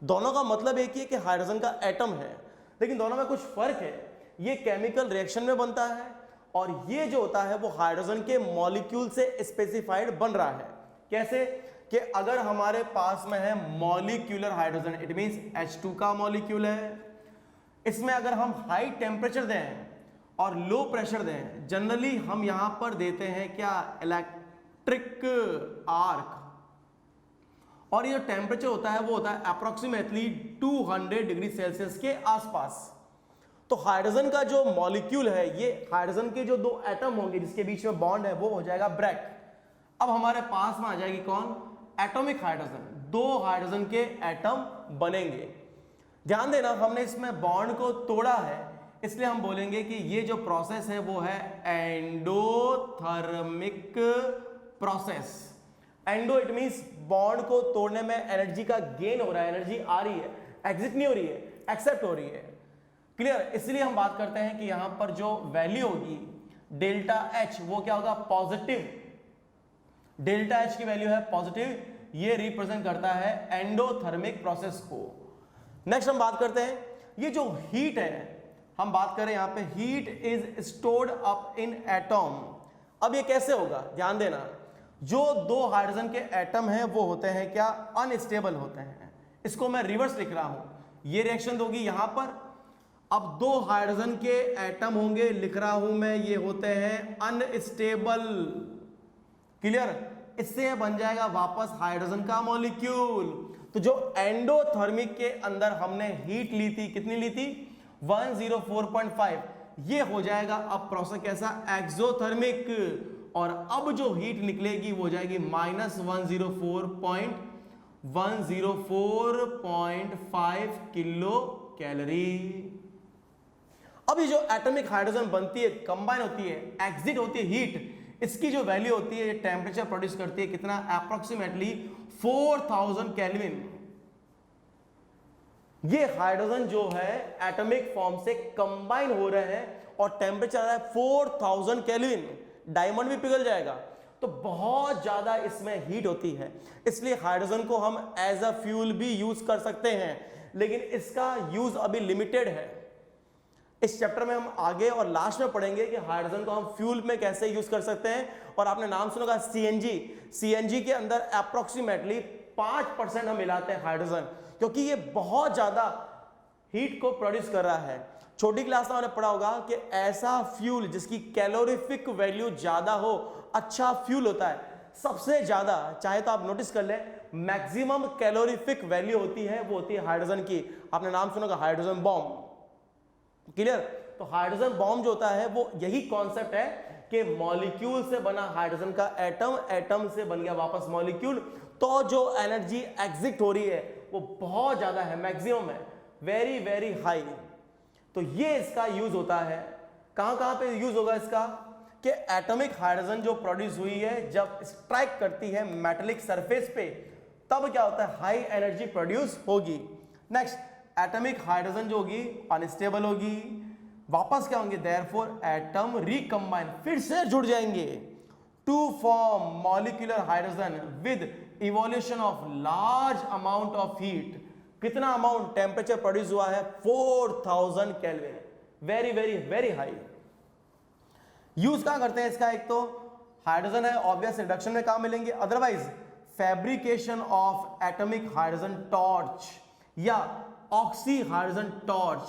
दोनों का मतलब एक ही है कि हाइड्रोजन का एटम है, लेकिन दोनों में कुछ फर्क है। ये केमिकल रिएक्शन में बनता है और ये जो होता है वो हाइड्रोजन के मॉलिक्यूल से स्पेसिफाइड बन रहा है। कैसे कि अगर हमारे पास में है molecular hydrogen, it means H2 का मॉलिक्यूल है, इसमें अगर हम हाई टेम्परेचर दें और लो प्रेशर दें, जनरली हम यहां पर देते हैं क्या, इलेक्ट्रिक आर्क, और ये जो टेम्परेचर होता है वो होता है अप्रोक्सीमेटली 200 डिग्री सेल्सियस के आसपास। तो हाइड्रोजन का जो मॉलिक्यूल है, ये हाइड्रोजन के जो 2 एटम होंगे जिसके बीच में बॉन्ड है, वो हो जाएगा ब्रैक। अब हमारे पास में आ जाएगी कौन, एटॉमिक हाइड्रोजन। 2 हाइड्रोजन के एटम बनेंगे। ध्यान देना, हमने इसमें बॉन्ड को तोड़ा है, इसलिए हम बोलेंगे कि ये जो प्रोसेस है वो है endothermic process. Endo it means bond को तोड़ने में एनर्जी का गेन हो रहा है, एनर्जी आ रही है, एग्जिट नहीं हो रही है, एक्सेप्ट हो रही है। क्लियर? इसलिए हम बात करते हैं कि यहां पर जो वैल्यू होगी डेल्टा एच वो क्या होगा, पॉजिटिव। डेल्टा एच की वैल्यू है पॉजिटिव, ये रिप्रेजेंट करता है एंडोथर्मिक प्रोसेस को। नेक्स्ट हम बात करते हैं ये जो हीट है, हम बात करें यहां पे heat is stored up in atom. अब ये कैसे होगा, ध्यान देना, जो दो हाइड्रोजन के एटम हैं वो होते हैं क्या, अनस्टेबल होते हैं। इसको मैं रिवर्स लिख रहा हूं, ये रिएक्शन होगी यहां पर। अब दो हाइड्रोजन के एटम होंगे, लिख रहा हूं मैं, ये होते हैं अनस्टेबल। क्लियर? इससे बन जाएगा वापस हाइड्रोजन का मॉलिक्यूल। तो जो एंडोथर्मिक के अंदर हमने हीट ली थी, कितनी ली थी, 104.5, ये हो जाएगा अब प्रोसेस कैसा, एक्सोथर्मिक। और अब जो हीट निकलेगी वो जाएगी -104.5 किलो कैलोरी। अब ये जो एटॉमिक हाइड्रोजन बनती है, कंबाइन होती है, एग्जिट होती है हीट, इसकी जो वैल्यू होती है, टेम्परेचर प्रोड्यूस करती है कितना, अप्रोक्सीमेटली 4000 केल्विन। ये हाइड्रोजन जो है एटॉमिक फॉर्म से कंबाइन हो रहे हैं और टेम्परेचर आ रहा है 4000 केल्विन। डायमंड भी पिघल जाएगा। तो बहुत ज्यादा इसमें हीट होती है, इसलिए हाइड्रोजन को हम एज अ फ्यूल भी यूज कर सकते हैं, लेकिन इसका यूज अभी लिमिटेड है। इस चैप्टर में हम आगे और लास्ट में पढ़ेंगे कि हाइड्रोजन को हम फ्यूल में कैसे यूज कर सकते हैं। और आपने नाम सुना होगा सीएनजी। सीएनजी के अंदर अप्रोक्सीमेटली 5% हम मिलाते हैं हाइड्रोजन, क्योंकि ये बहुत ज्यादा हीट को प्रोड्यूस कर रहा है। छोटी क्लास में हमने पढ़ा होगा कि ऐसा फ्यूल जिसकी कैलोरीफिक वैल्यू ज्यादा हो, अच्छा फ्यूल होता है। सबसे ज्यादा, चाहे तो आप नोटिस कर लें, मैक्सिमम कैलोरीफिक वैल्यू होती है, वो होती है हाइड्रोजन की। आपने नाम सुना होगा हाइड्रोजन बॉम्ब। क्लियर? तो हाइड्रोजन बॉम्ब जो होता है वो यही कॉन्सेप्ट है कि मॉलिक्यूल से बना हाइड्रोजन का एटम, एटम से बन गया वापस मॉलिक्यूल। तो जो एनर्जी एग्जिट हो रही है वो बहुत ज्यादा है, मैक्सिमम है, वेरी वेरी हाई। तो ये इसका यूज होता है। कहां पे यूज होगा इसका, कि एटॉमिक हाइड्रोजन जो प्रोड्यूस हुई है जब स्ट्राइक करती है मेटेलिक सरफेस पे, तब क्या होता है, हाई एनर्जी प्रोड्यूस होगी। नेक्स्ट, एटॉमिक हाइड्रोजन जो होगी अनस्टेबल होगी, वापस क्या होंगे, देयरफॉर एटम रिकंबाइन, फिर से जुड़ जाएंगे to form molecular hydrogen with evolution of large amount of heat. कितना अमाउंट, टेम्परेचर प्रोड्यूस हुआ है 4000 kelvin, very very very high. Use कहां करते हैं इसका, एक तो हाइड्रोजन है, ऑब्वियस रिडक्शन में काम मिलेंगे, otherwise fabrication of atomic hydrogen torch या ऑक्सी हाइड्रोजन टॉर्च।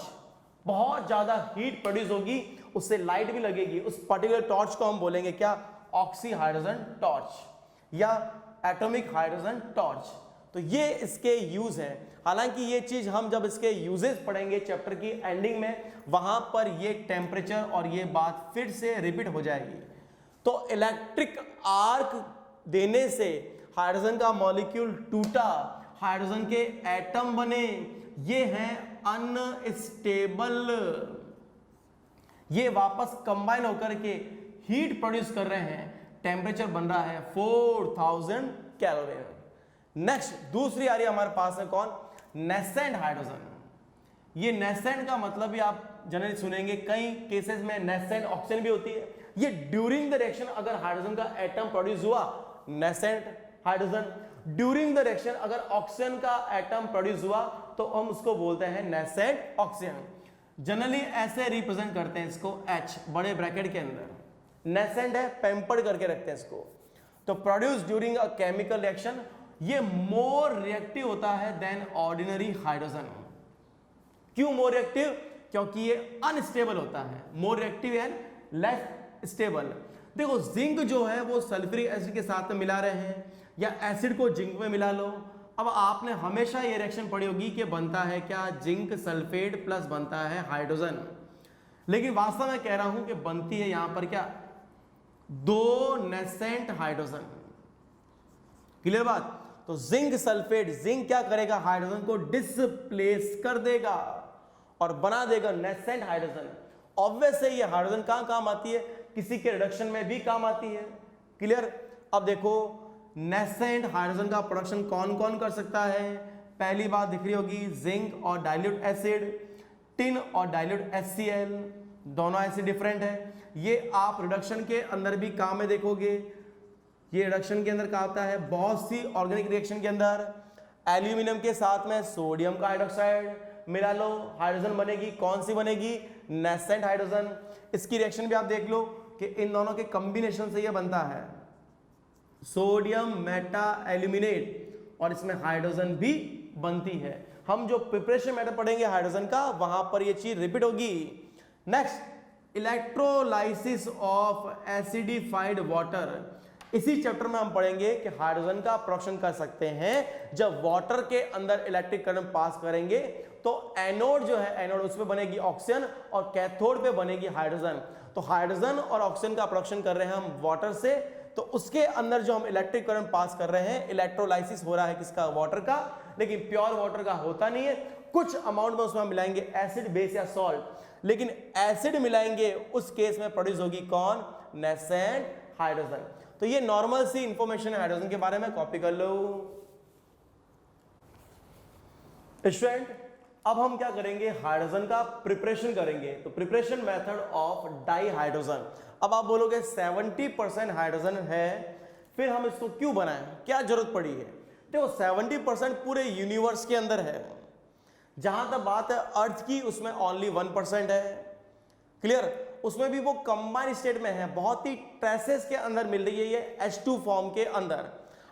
बहुत ज्यादा हीट प्रोड्यूस होगी, उससे लाइट भी लगेगी, उस पर्टिकुलर टॉर्च को हम बोलेंगे क्या, ऑक्सी हाइड्रोजन टॉर्च या एटॉमिक हाइड्रोजन टॉर्च। तो ये इसके यूज है। हालांकि ये चीज हम जब इसके यूजेस पढ़ेंगे चैप्टर की एंडिंग में, वहां पर ये टेम्परेचर और ये बात फिर से रिपीट हो जाएगी। तो इलेक्ट्रिक आर्क देने से हाइड्रोजन का मॉलिक्यूल टूटा, हाइड्रोजन के एटम बने, ये हैं अनस्टेबल। ये वापस कंबाइन होकर के हीट प्रोड्यूस कर रहे हैं, टेम्परेचर बन रहा है 4000 केल्विन। नेक्स्ट दूसरी आ रही है हमारे पास में, कौन, नेसेंट हाइड्रोजन। ये नेसेंट का मतलब भी आप जनरली सुनेंगे, कई केसेस में नेसेंट ऑक्सीजन भी होती है। ये ड्यूरिंग द रिएक्शन अगर हाइड्रोजन का एटम प्रोड्यूस हुआ, nascent hydrogen. During the reaction अगर ऑक्सीजन का एटम प्रोड्यूस हुआ तो हम उसको बोलते हैं नेसेंट ऑक्सीजन। जनरली ऐसे रिप्रेजेंट करते हैं इसको, H बड़े ब्रैकेट के अंदर, नेसेंट है, पैम्पर्ड करके रखते हैं इसको। तो produce during a chemical reaction, ये मोर रिएक्टिव होता है देन ऑर्डिनरी हाइड्रोजन। क्यों मोर रिएक्टिव, क्योंकि ये अनस्टेबल होता है, more reactive and less stable. देखो जिंक जो है वो सल्फ्यूरिक एसिड के साथ में मिला रहे हैं, या एसिड को जिंक में मिला लो। अब आपने हमेशा ये रिएक्शन पढ़ी होगी कि बनता है क्या, जिंक सल्फेट प्लस बनता है हाइड्रोजन। लेकिन वास्तव में कह रहा हूं कि बनती है यहां पर क्या, दो नेसेंट हाइड्रोजन। क्लियर बात? तो जिंक सल्फेट, जिंक क्या करेगा, हाइड्रोजन को डिसप्लेस कर देगा और बना देगा नेसेंट हाइड्रोजन। ऑब्वियस है ये हाइड्रोजन कहां काम आती है, किसी के रिडक्शन में भी काम आती है। क्लियर? अब देखो नेसेंट हाइड्रोजन का प्रोडक्शन कौन कौन कर सकता है? पहली बात दिख रही होगी, जिंक और डाइल्यूट एसिड, टिन और डाइल्यूट HCl, दोनों एसिड डिफरेंट है। ये आप रिडक्शन के अंदर भी काम में देखोगे, ये रिडक्शन के अंदर क्या होता है, बहुत सी ऑर्गेनिक रिएक्शन के अंदर एल्यूमिनियम के साथ में सोडियम का हाइड्रोक्साइड मिला लो, हाइड्रोजन बनेगी, कौन सी बनेगी? Nascent hydrogen. इसकी रिएक्शन भी आप देख लो कि इन दोनों के कॉम्बिनेशन से ये बनता है सोडियम मेटा एल्यूमिनेट, और इसमें हाइड्रोजन भी बनती है। हम जो प्रिपरेशन मैटर पढ़ेंगे हाइड्रोजन का, वहां पर ये चीज रिपीट होगी। Next, electrolysis of acidified water. इसी चैप्टर में हम पढ़ेंगे कि हाइड्रोजन का प्रोडक्शन कर सकते हैं जब वाटर के अंदर इलेक्ट्रिक करंट पास करेंगे, तो एनोड जो है, एनोड उस पे बनेगी ऑक्सीजन और कैथोड पे बनेगी हाइड्रोजन। तो हाइड्रोजन और ऑक्सीजन का प्रोडक्शन कर रहे हैं हम वाटर से, तो उसके अंदर जो हम इलेक्ट्रिक करंट पास कर रहे हैं, इलेक्ट्रोलाइसिस हो रहा है किसका? वाटर का। लेकिन प्योर वाटर का होता नहीं है, कुछ अमाउंट में उसमें हम मिलाएंगे एसिड, बेस या सॉल्ट, लेकिन एसिड मिलाएंगे उस केस में प्रोड्यूस होगी कौन? Nascent hydrogen. तो ये नॉर्मल सी इंफॉर्मेशन है हाइड्रोजन के बारे में, कॉपी कर लो स्टूडेंट। अब हम क्या करेंगे? हाइड्रोजन का प्रिपरेशन करेंगे। तो preparation method of di hydrogen. अब आप बोलोगे 70% हाइड्रोजन है, फिर हम इसको क्यों बनाएं, क्या जरूरत पड़ी है? देखो 70% पूरे यूनिवर्स के अंदर है, जहां तक बात है अर्थ की उसमें ओनली 1% है। क्लियर? उसमें भी वो कंबाइंड स्टेट में है, बहुत ही ट्रेसेस के अंदर मिल रही है ये H2 फॉर्म के अंदर।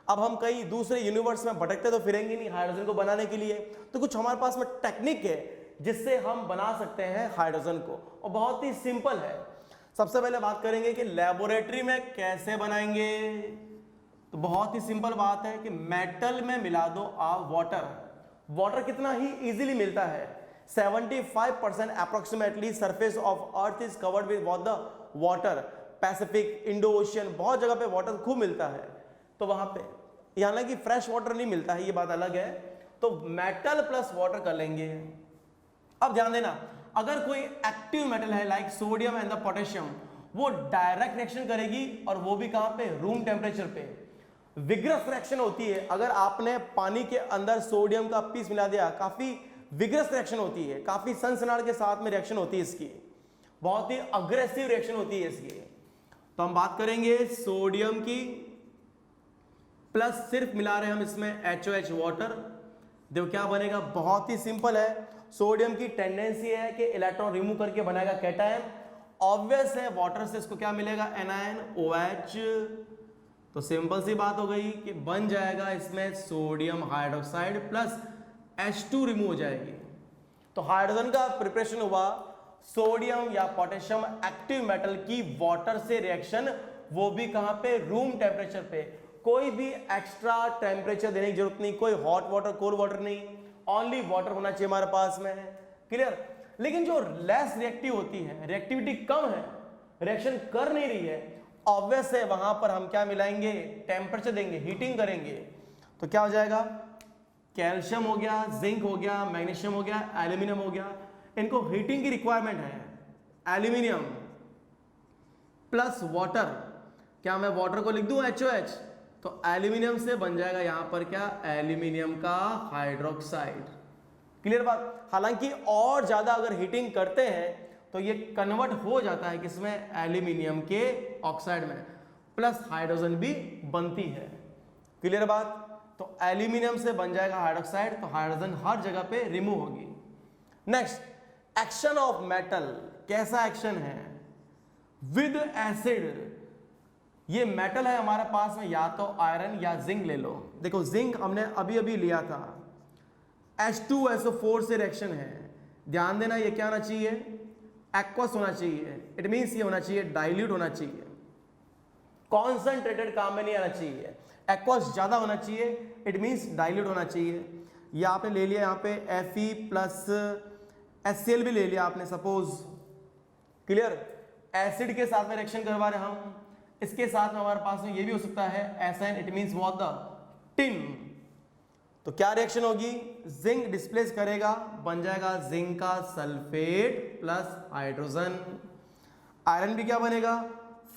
अब हम कई दूसरे यूनिवर्स में भटकते तो फिरेंगे नहीं हाइड्रोजन को बनाने के लिए, तो कुछ हमारे पास में टेक्निक है जिससे हम बना सकते हैं हाइड्रोजन को, और बहुत ही सिंपल है। सबसे पहले बात करेंगे कि लेबोरेटरी में कैसे बनाएंगे। तो बहुत ही सिंपल बात है कि मेटल में मिला दो आप वाटर। वाटर कितना ही इजीली मिलता है, 75% approximately surface of earth is covered with water. Pacific, Indo ocean, बहुत जगह पे वाटर खूब मिलता है, तो वहां पे हालांकि फ्रेश वाटर नहीं मिलता है, ये बात अलग है। तो मेटल प्लस वाटर कर लेंगे। अब ध्यान देना, अगर कोई एक्टिव मेटल है like sodium and the potassium, वो डायरेक्ट रिएक्शन करेगी, और वो भी कहां पे? रूम टेम्परेचर पे। विग्रस रिएक्शन होती है, अगर आपने पानी के अंदर सोडियम का पीस मिला दिया, काफी विग्रस रिएक्शन होती है, काफी सनसनाहट के साथ में रिएक्शन होती है इसकी, बहुत ही अग्रेसिव रिएक्शन होती है इसकी। तो हम बात करेंगे सोडियम की, प्लस सिर्फ मिला रहे हैं हम इसमें HOH वाटर। देखो क्या बनेगा, बहुत ही सिंपल है। सोडियम की टेंडेंसी है कि इलेक्ट्रॉन रिमूव करके बनाएगा कैटायन, ऑब्वियस है वाटर से इसको क्या मिलेगा? Anion OH। तो सिंपल सी बात हो गई कि बन जाएगा इसमें sodium hydroxide plus H2 remove हो जाएगी। तो हाइड्रोजन का प्रिपरेशन हुआ, सोडियम या पोटेशियम एक्टिव मेटल की वाटर से रिएक्शन, वो भी कहां पे? रूम टेम्परेचर पे। कोई भी एक्स्ट्रा टेम्परेचर देने की जरूरत नहीं, कोई हॉट वाटर कोल्ड वाटर नहीं, ओनली वाटर होना चाहिए हमारे पास में। क्लियर? लेकिन जो लेस रिएक्टिव होती है, रिएक्टिविटी कम है, रिएक्शन कर नहीं रही है, ऑब्वियस है वहां पर हम क्या मिलाएंगे? टेम्परेचर देंगे, हीटिंग करेंगे। तो क्या हो जाएगा? कैल्शियम हो गया, जिंक हो गया, मैग्नीशियम हो गया, एल्यूमिनियम हो गया, इनको हीटिंग की रिक्वायरमेंट है। एल्यूमिनियम प्लस वाटर, क्या मैं वाटर को लिख दूं HOH? तो एल्यूमिनियम से बन जाएगा यहां पर क्या? एल्यूमिनियम का हाइड्रोक्साइड। क्लियर बात? हालांकि और ज्यादा अगर हीटिंग करते हैं तो ये कन्वर्ट हो जाता है किसमें? एल्यूमिनियम के ऑक्साइड में, प्लस हाइड्रोजन भी बनती है। क्लियर बात? तो एल्यूमिनियम से बन जाएगा हाइड्रोक्साइड, तो हाइड्रोजन हर जगह पे रिमूव होगी। Next, action of metal. कैसा एक्शन है? With acid. ये मेटल है हमारे पास में, या तो आयरन या जिंक ले लो। देखो जिंक हमने अभी अभी लिया था, H2SO4 से रिएक्शन है। ध्यान देना, ये क्या होना चाहिए? एक्वस होना चाहिए। इट मीन्स ये होना चाहिए डाइल्यूट होना चाहिए, कॉन्सेंट्रेटेड काम में नहीं आना चाहिए। एक्वस ज्यादा होना चाहिए, इट मीन्स डाइल्यूट होना चाहिए। ये आपने ले लिया यहाँ पे Fe प्लस HCl भी ले लिया आपने सपोज। क्लियर? एसिड के साथ में रिएक्शन करवा रहे हम, इसके साथ में हमारे पास में ये भी हो सकता है SN, it means what? The tin. तो क्या रिएक्शन होगी? जिंक डिस्प्लेस करेगा, बन जाएगा जिंक का सल्फेट प्लस हाइड्रोजन। आयरन भी क्या बनेगा?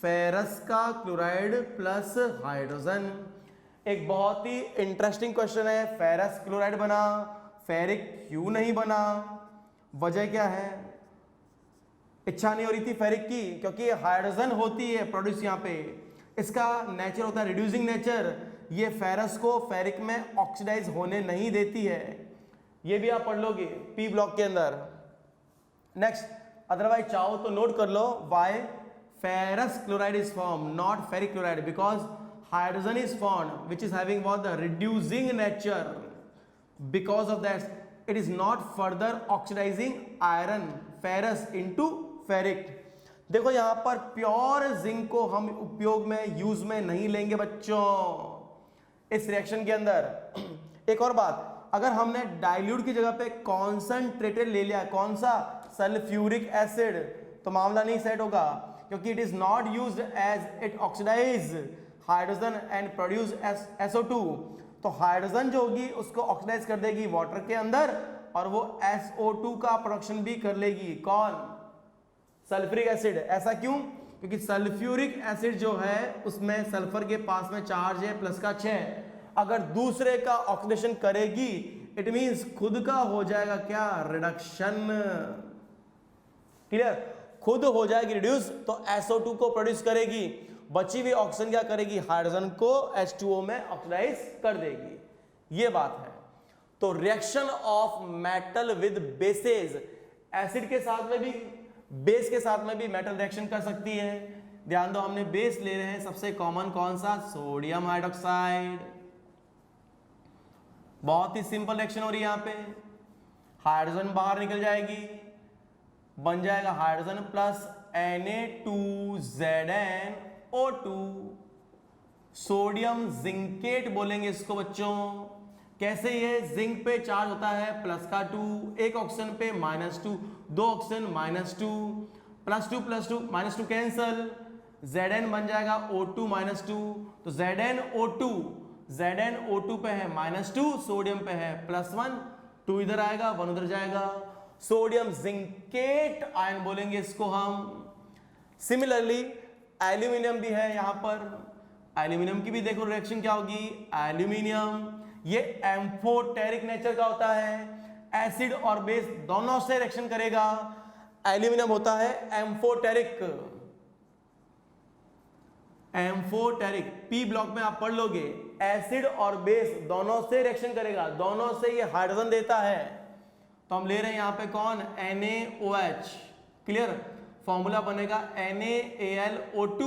फेरस का क्लोराइड प्लस हाइड्रोजन। एक बहुत ही इंटरेस्टिंग क्वेश्चन है, फेरस क्लोराइड बना, फेरिक क्यों नहीं बना? वजह क्या है? इच्छा नहीं हो रही थी फेरिक की, क्योंकि हाइड्रोजन होती है प्रोड्यूस यहाँ पे, इसका नेचर होता है रिड्यूसिंग नेचर, ये फेरस को फेरिक में ऑक्सीडाइज होने नहीं देती है। ये भी आप पढ़ लोगे पी ब्लॉक के अंदर। नेक्स्ट, अदरवाइज चाहो तो नोट कर लो, why ferrous chloride is form not ferric chloride, because hydrogen is formed which is having what the reducing nature, because of that it is not further oxidizing iron ferrous into ferric। देखो यहां पर pure zinc को हम उपयोग में use में नहीं लेंगे बच्चों इस रिएक्शन के अंदर। एक और बात, अगर हमने डाइल्यूट की जगह पे कॉन्सेंट्रेटेड ले लिया, कौन सा? सल्फ्यूरिक एसिड, तो मामला नहीं सेट होगा, क्योंकि it is not used as it oxidise hydrogen and produce SO2। तो हाइड्रोजन जो होगी उसको ऑक्सीडाइज कर देगी वाटर के अंदर, और वो SO2 का प्रोडक्शन भी कर लेगी। कौन? Sulphuric acid. ऐसा क्यों? क्योंकि सल्फ्यूरिक एसिड जो है उसमें सल्फर के पास में चार्ज है प्लस का 6, अगर दूसरे का ऑक्सीडेशन करेगी इट मींस खुद का हो जाएगा क्या? रिडक्शन। क्लियर? खुद हो जाएगी रिड्यूस, तो SO2 को प्रोड्यूस करेगी, बची हुई ऑक्सीजन क्या करेगी? हाइड्रोजन को H2O में ऑक्सीडाइज कर देगी। ये बात है। तो reaction of metal with bases, acid के साथ में भी बेस के साथ में भी मेटल रिएक्शन कर सकती है। ध्यान दो, हमने बेस ले रहे हैं, सबसे कॉमन कौन सा? Sodium hydroxide. बहुत ही सिंपल रिएक्शन हो रही है यहां पे, हाइड्रोजन बाहर निकल जाएगी, बन जाएगा hydrogen plus Na2ZnO2, sodium zincate बोलेंगे इसको बच्चों। कैसे? ये जिंक पे चार्ज होता है प्लस का 2, एक ऑक्सीजन पे -2, दो ऑक्सीजन -2, +2 +2 -2 कैंसल, Zn बन जाएगा O2 -2, तो ZnO2 पे है -2, सोडियम पे है +1, 2 इधर आएगा 1 उधर जाएगा, सोडियम जिंकेट आयन बोलेंगे इसको हम। सिमिलरली एल्यूमिनियम भी है यहां पर, एल्यूमिनियम की भी देखो रिएक्शन क्या होगी। एल्यूमिनियम ये एम्फोटेरिक नेचर का होता है, एसिड और बेस दोनों से रिएक्शन करेगा। एल्यूमिनियम होता है एम्फोटेरिक, एम्फोटेरिक पी ब्लॉक में आप पढ़ लोगे, एसिड और बेस दोनों से रिएक्शन करेगा, दोनों से ये हाइड्रोजन देता है। तो हम ले रहे हैं यहां पे कौन? NaOH। क्लियर? फॉर्मूला बनेगा NaAlO2,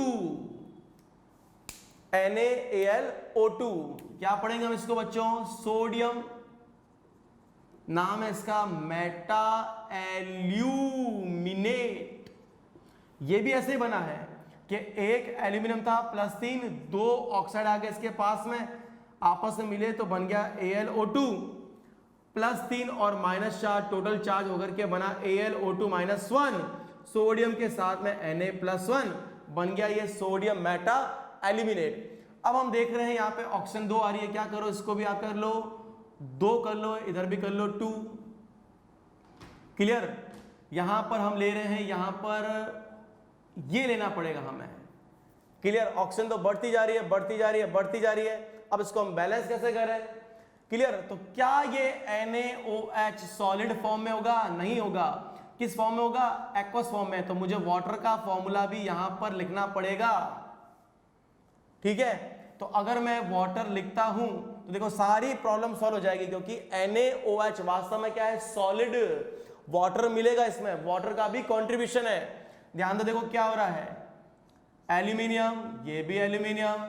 NaAlO2। क्या पढ़ेंगे हम इसको बच्चों? सोडियम, नाम है इसका मेटा एल्यूमिनेट। ये भी ऐसे ही बना है कि एक एल्यूमिनियम था +3, 2 ऑक्साइड आ गए इसके पास में, आपस में मिले तो बन गया AlO2, +3 और -4 टोटल चार्ज होकर के बना AlO2 -1, सोडियम के साथ में Na+1 बन गया ये सोडियम मेटा एल्यूमिनेट। अब हम देख रहे हैं यहाँ पे ऑक्सीजन 2 आ रही है, क्या करो? इसको भी आप कर लो, 2 कर लो, इधर भी कर लो 2। क्लियर? यहां पर हम ले रहे हैं, यहां पर ये लेना पड़ेगा हमें। क्लियर? ऑक्सीजन तो बढ़ती जा रही है, बढ़ती जा रही है, बढ़ती जा रही है, अब इसको हम बैलेंस कैसे करें? क्लियर? तो क्या ये NaOH सॉलिड फॉर्म में होगा? नहीं होगा। किस फॉर्म में होगा? एक्वस फॉर्म में। तो मुझे वाटर का फॉर्मूला भी यहां पर लिखना पड़ेगा। ठीक है? तो अगर मैं वाटर लिखता हूं तो देखो सारी प्रॉब्लम सॉल्व हो जाएगी, क्योंकि NaOH वास्तव में क्या है? सॉलिड। वाटर मिलेगा इसमें, वाटर का भी कंट्रीब्यूशन है। ध्यान दो, देखो क्या हो रहा है, एल्यूमिनियम, ये भी एल्यूमिनियम,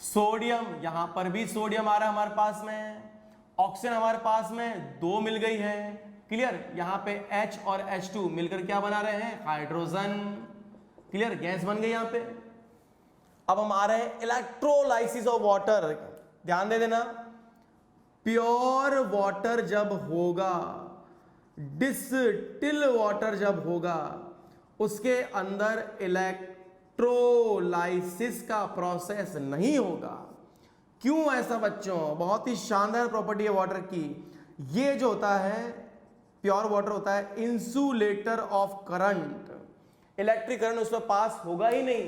सोडियम, यहां पर भी सोडियम आ रहा है हमारे पास में, ऑक्सीजन हमारे पास में 2 मिल गई है। क्लियर? यहां पे H और H2 मिलकर क्या बना रहे हैं? हाइड्रोजन। क्लियर? गैस बन गई यहां पे। अब हम आ रहे हैं इलेक्ट्रोलाइसिस ऑफ वाटर। ध्यान दे देना, प्योर वाटर जब होगा, डिस्टिल वाटर जब होगा, उसके अंदर इलेक्ट्रोलाइसिस का प्रोसेस नहीं होगा। क्यों ऐसा बच्चों? बहुत ही शानदार प्रॉपर्टी है वाटर की। ये जो होता है प्योर वाटर होता है insulator of current, electric current उसमें पास होगा ही नहीं।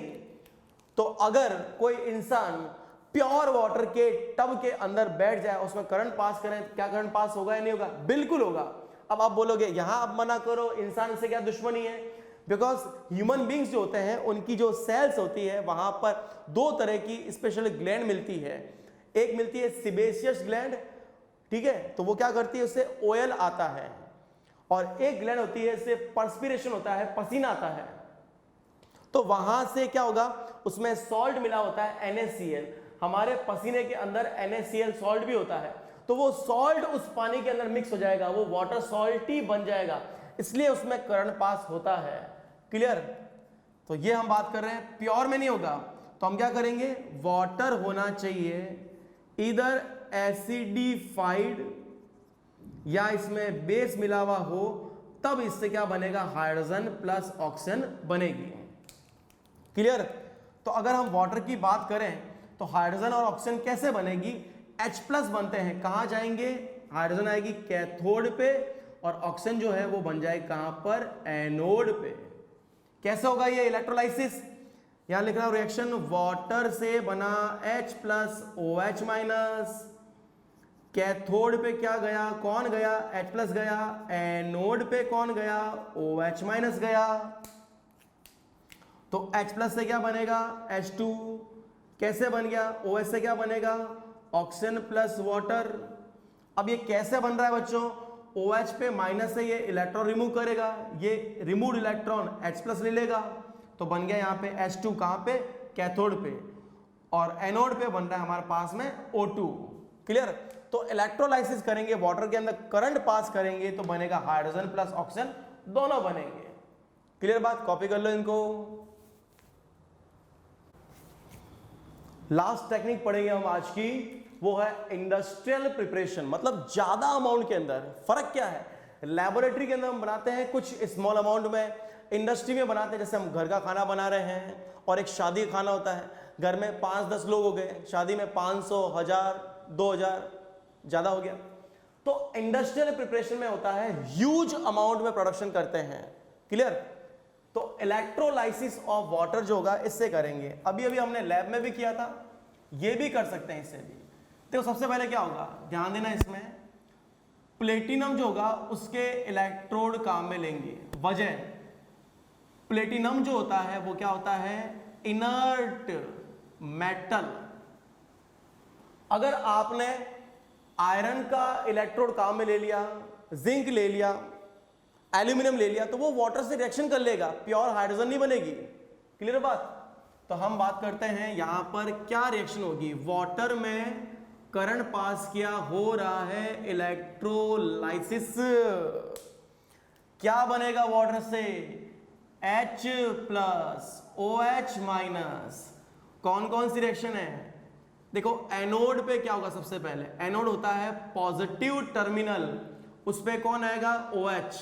तो अगर कोई इंसान प्योर वाटर के टब के अंदर बैठ जाए, उसमें करंट पास करें, क्या करंट पास होगा या नहीं होगा? बिल्कुल होगा। अब आप बोलोगे यहां अब मना करो, इंसान से क्या दुश्मनी है? बिकॉज ह्यूमन बींग्स जो होते हैं उनकी जो सेल्स होती है वहां पर दो तरह की स्पेशल ग्लैंड मिलती है। एक मिलती है सिबेशियस ग्लैंड, ठीक है, तो वो क्या करती है, उससे ऑयल आता है। और एक ग्लैंड होती है, इससे पर्सपिरेशन होता है, पसीना आता है। तो वहां से क्या होगा, उसमें सॉल्ट मिला होता है NaCl। हमारे पसीने के अंदर NaCl सॉल्ट भी होता है, तो वो सॉल्ट उस पानी के अंदर मिक्स हो जाएगा, वो वाटर सॉल्टी बन जाएगा, इसलिए उसमें करंट पास होता है। क्लियर? तो ये हम बात कर रहे हैं, प्योर में नहीं होगा तो हम क्या करेंगे, वाटर होना चाहिए इधर एसिडिफाइड या इसमें बेस मिला हुआ हो, तब इससे क्या बनेगा, हाइड्रोजन प्लस ऑक्सीजन बनेगी। क्लियर? तो अगर हम वाटर की बात करें तो हाइड्रोजन और ऑक्सीजन कैसे बनेगी, H+ बनते हैं, कहां जाएंगे, हाइड्रोजन आएगी कैथोड पे और ऑक्सीजन जो है वो बन जाए कहां पर, एनोड पे। कैसे होगा ये इलेक्ट्रोलाइसिस, यहां लिख रहा हूं रिएक्शन, वाटर से बना H+ OH-, कैथोड पे क्या गया, कौन गया, H+ गया, एनोड पे कौन गया, OH- गया। तो H+ से क्या बनेगा, H2, कैसे बन गया, OH से क्या बनेगा, ऑक्सीजन प्लस वाटर। अब ये कैसे बन रहा है बच्चों, OH पे माइनस से ये इलेक्ट्रॉन रिमूव करेगा, ये रिमूव इलेक्ट्रॉन H+ ले लेगा, तो बन गया यहाँ पे H2, कहाँ पे, कैथोड पे, और एनोड पे बन रहा है हमारे पास में O2। क्लियर? तो इलेक्ट्रोलाइसिस करेंगे, वाटर के अंदर करंट पास करेंगे तो बनेगा हाइड्रोजन प्लस ऑक्सीजन, दोनों बनेंगे। क्लियर बात? कॉपी कर लो इनको। लास्ट टेक्निक पढ़ेंगे हम आज की, वो है इंडस्ट्रियल प्रिपरेशन, मतलब ज्यादा अमाउंट के अंदर। फर्क क्या है, लैबोरेटरी के अंदर हम बनाते हैं कुछ स्मॉल अमाउंट में, इंडस्ट्री में बनाते हैं, जैसे हम घर का खाना बना रहे हैं और एक शादी का खाना होता है, घर में 5-10 लोग हो गए, शादी में 500, 1000, 2000 ज्यादा हो गया। तो इंडस्ट्रियल प्रिपरेशन में होता है ह्यूज अमाउंट में प्रोडक्शन करते हैं। क्लियर? तो इलेक्ट्रोलाइसिस ऑफ वाटर जो होगा इससे करेंगे, अभी अभी हमने लैब में भी किया था, ये भी कर सकते हैं इससे भी। तो सबसे पहले क्या होगा, ध्यान देना, इसमें प्लेटिनम जो होगा उसके इलेक्ट्रोड काम में लेंगे। वजह, प्लेटिनम जो होता है वो क्या होता है, इनर्ट मेटल। अगर आपने आयरन का इलेक्ट्रोड काम में ले लिया, जिंक ले लिया, एल्यूमिनियम ले लिया, तो वो वाटर से रिएक्शन कर लेगा, प्योर हाइड्रोजन नहीं बनेगी। क्लियर बात? तो हम बात करते हैं यहां पर क्या रिएक्शन होगी, वाटर में करंट पास किया, हो रहा है इलेक्ट्रोलाइसिस। क्या बनेगा वाटर से, H+ OH-। कौन कौन सी रिएक्शन है, देखो एनोड पे क्या होगा, सबसे पहले एनोड होता है पॉजिटिव टर्मिनल, उस पे कौन आएगा, OH-,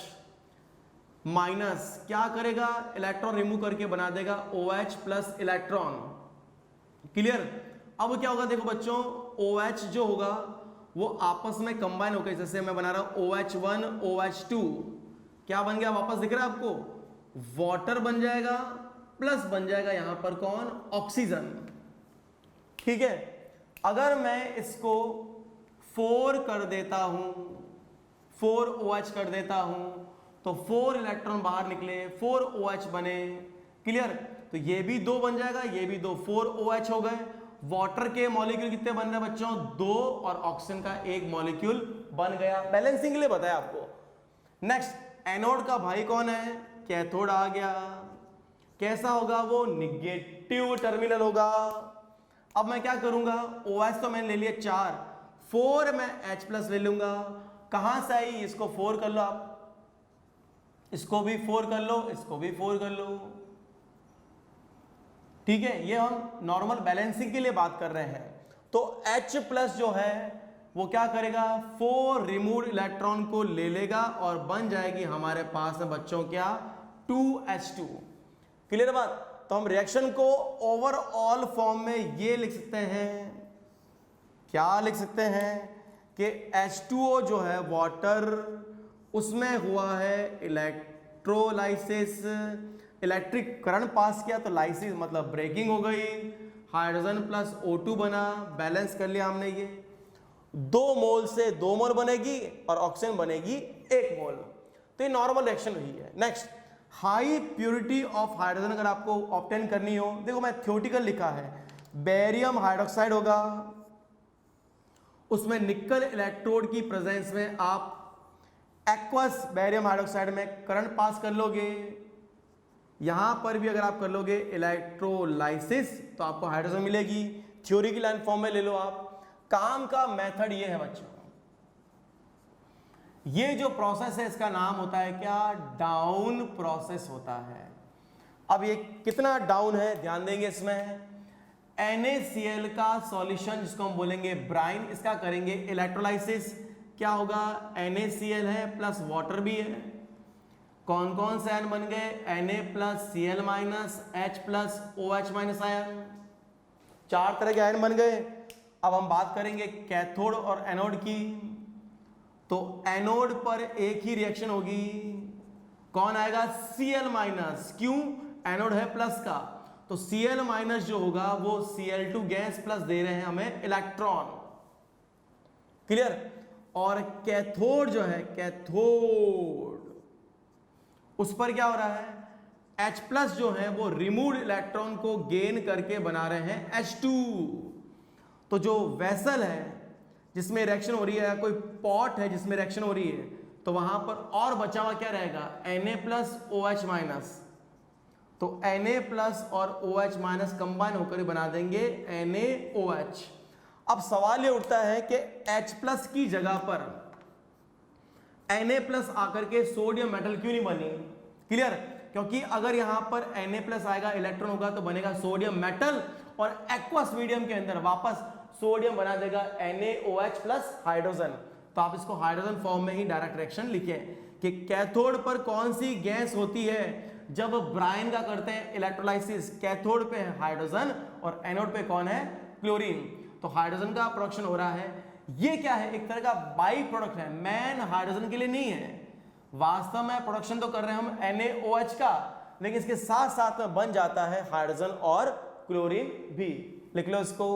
क्या करेगा, इलेक्ट्रॉन रिमूव करके बना देगा OH+ इलेक्ट्रॉन। क्लियर? अब क्या होगा, देखो बच्चों, OH जो होगा वो आपस में कंबाइन होकर, जैसे मैं बना रहा हूं OH1 OH2, क्या बन गया, वापस दिख रहा है आपको, वाटर बन जाएगा, प्लस बन जाएगा यहां पर कौन, ऑक्सीजन। ठीक है? अगर मैं इसको 4 कर देता हूं, 4 OH कर देता हूं, तो 4 इलेक्ट्रॉन बाहर निकले, 4 OH बने। क्लियर? तो ये भी 2 बन जाएगा, ये भी 2, 4 OH हो गए। वाटर के मॉलिक्यूल कितने बन रहे हैं बच्चों, 2, और ऑक्सीजन का 1 मॉलिक्यूल बन गया। बैलेंसिंग के लिए बताया आपको। नेक्स्ट, एनोड का भाई कौन है, कैथोड आ गया। कैसा होगा वो, निगेटिव टर्मिनल होगा। अब मैं क्या करूंगा, OH तो मैंने ले लिया 4, 4 मैं H+ ले लूंगा। कहां से आई, इसको 4 कर लो आप, इसको भी 4 कर लो, इसको भी 4 कर लो। ठीक है? ये हम नॉर्मल बैलेंसिंग के लिए बात कर रहे हैं। तो H+ जो है वो क्या करेगा, 4 रिमूव इलेक्ट्रॉन को ले लेगा और बन जाएगी हमारे पास में बच्चों क्या, 2H2। क्लियर बात? तो हम रिएक्शन को ओवरऑल फॉर्म में ये लिख सकते हैं, क्या लिख सकते हैं कि H2O जो है वाटर, उसमें हुआ है इलेक्ट्रोलाइसिस। इलेक्ट्रिक करंट पास किया तो लाइसिस मतलब ब्रेकिंग हो गई, हाइड्रोजन प्लस O2 बना, बैलेंस कर लिया हमने। ये 2 मोल से 2 मोल बनेगी और ऑक्सीजन बनेगी 1 मोल। तो ये नॉर्मल रिएक्शन हुई है। Next, high purity of hydrogen अगर आपको ऑब्टेन करनी हो, देखो मैं थ्योरेटिकल लिखा है, बेरियम हाइड्रोक्साइड होगा, उसमें निकल इलेक्ट्रोड की प्रेजेंस में आप एक्वस बेरियम हाइड्रोक्साइड में करंट पास कर लोगे। यहां पर भी अगर आप कर लोगे इलेक्ट्रोलाइसिस तो आपको हाइड्रोजन मिलेगी। थ्योरी की लाइन फॉर्म में ले लो आप। काम का मेथड ये है बच्चों, ये जो प्रोसेस है इसका नाम होता है क्या, डाउन प्रोसेस होता है। अब ये कितना डाउन है ध्यान देंगे इसमें। NaCl का सॉल्यूशन जिसको हम बोलेंगे ब्राइन, इसका करेंगे इलेक्ट्रोलाइसिस। क्या होगा, NaCl है प्लस वाटर भी है। कौन कौन से आयन बन गए, Na plus Cl minus H plus OH minus ion, 4 तरह के आयन बन गए। अब हम बात करेंगे कैथोड और एनोड की। तो एनोड पर एक ही रिएक्शन होगी, कौन आएगा, Cl माइनस, क्यों, एनोड है प्लस का, तो Cl माइनस जो होगा वो Cl2 गैस प्लस दे रहे हैं हमें इलेक्ट्रॉन। क्लियर। और कैथोड जो है, कैथोड उस पर क्या हो रहा है, H प्लस जो है वो रिमूव्ड इलेक्ट्रॉन को गेन करके बना रहे हैं H2। तो जो वेसल है जिसमें रिएक्शन हो रही है, कोई पॉट है जिसमें रिएक्शन हो रही है, तो वहां पर और बचा हुआ क्या रहेगा, Na प्लस OH माइनस। तो Na प्लस और OH माइनस कंबाइन होकर बना देंगे NaOH। अब सवाल ये उठता है कि H प्लस की जगह पर Na प्लस आकर के सोडियम मेटल क्यों नहीं बनी। क्लियर, क्योंकि अगर यहां पर Na प्लस आएगा, इलेक्ट्रॉन होगा तो बनेगा सोडियम मेटल, और एक्वस मीडियम के अंदर वापस सोडियम बना देगा NaOH प्लस हाइड्रोजन। तो आप इसको हाइड्रोजन फॉर्म में ही डायरेक्ट रिएक्शन लिखें कि कैथोड पर कौन सी गैस होती है जब ब्राइन का करते हैं इलेक्ट्रोलाइसिस, कैथोड पे है हाइड्रोजन और एनोड पे कौन है, क्लोरीन। तो हाइड्रोजन का प्रोडक्शन हो रहा है। ये क्या है, एक तरह का बाई प्रोडक्ट है, मेन हाइड्रोजन के लिए नहीं है। वास्तव में प्रोडक्शन तो कर रहे हैं हम NaOH का, लेकिन इसके साथ साथ में बन जाता है हाइड्रोजन और क्लोरीन भी। लिख लो इसको।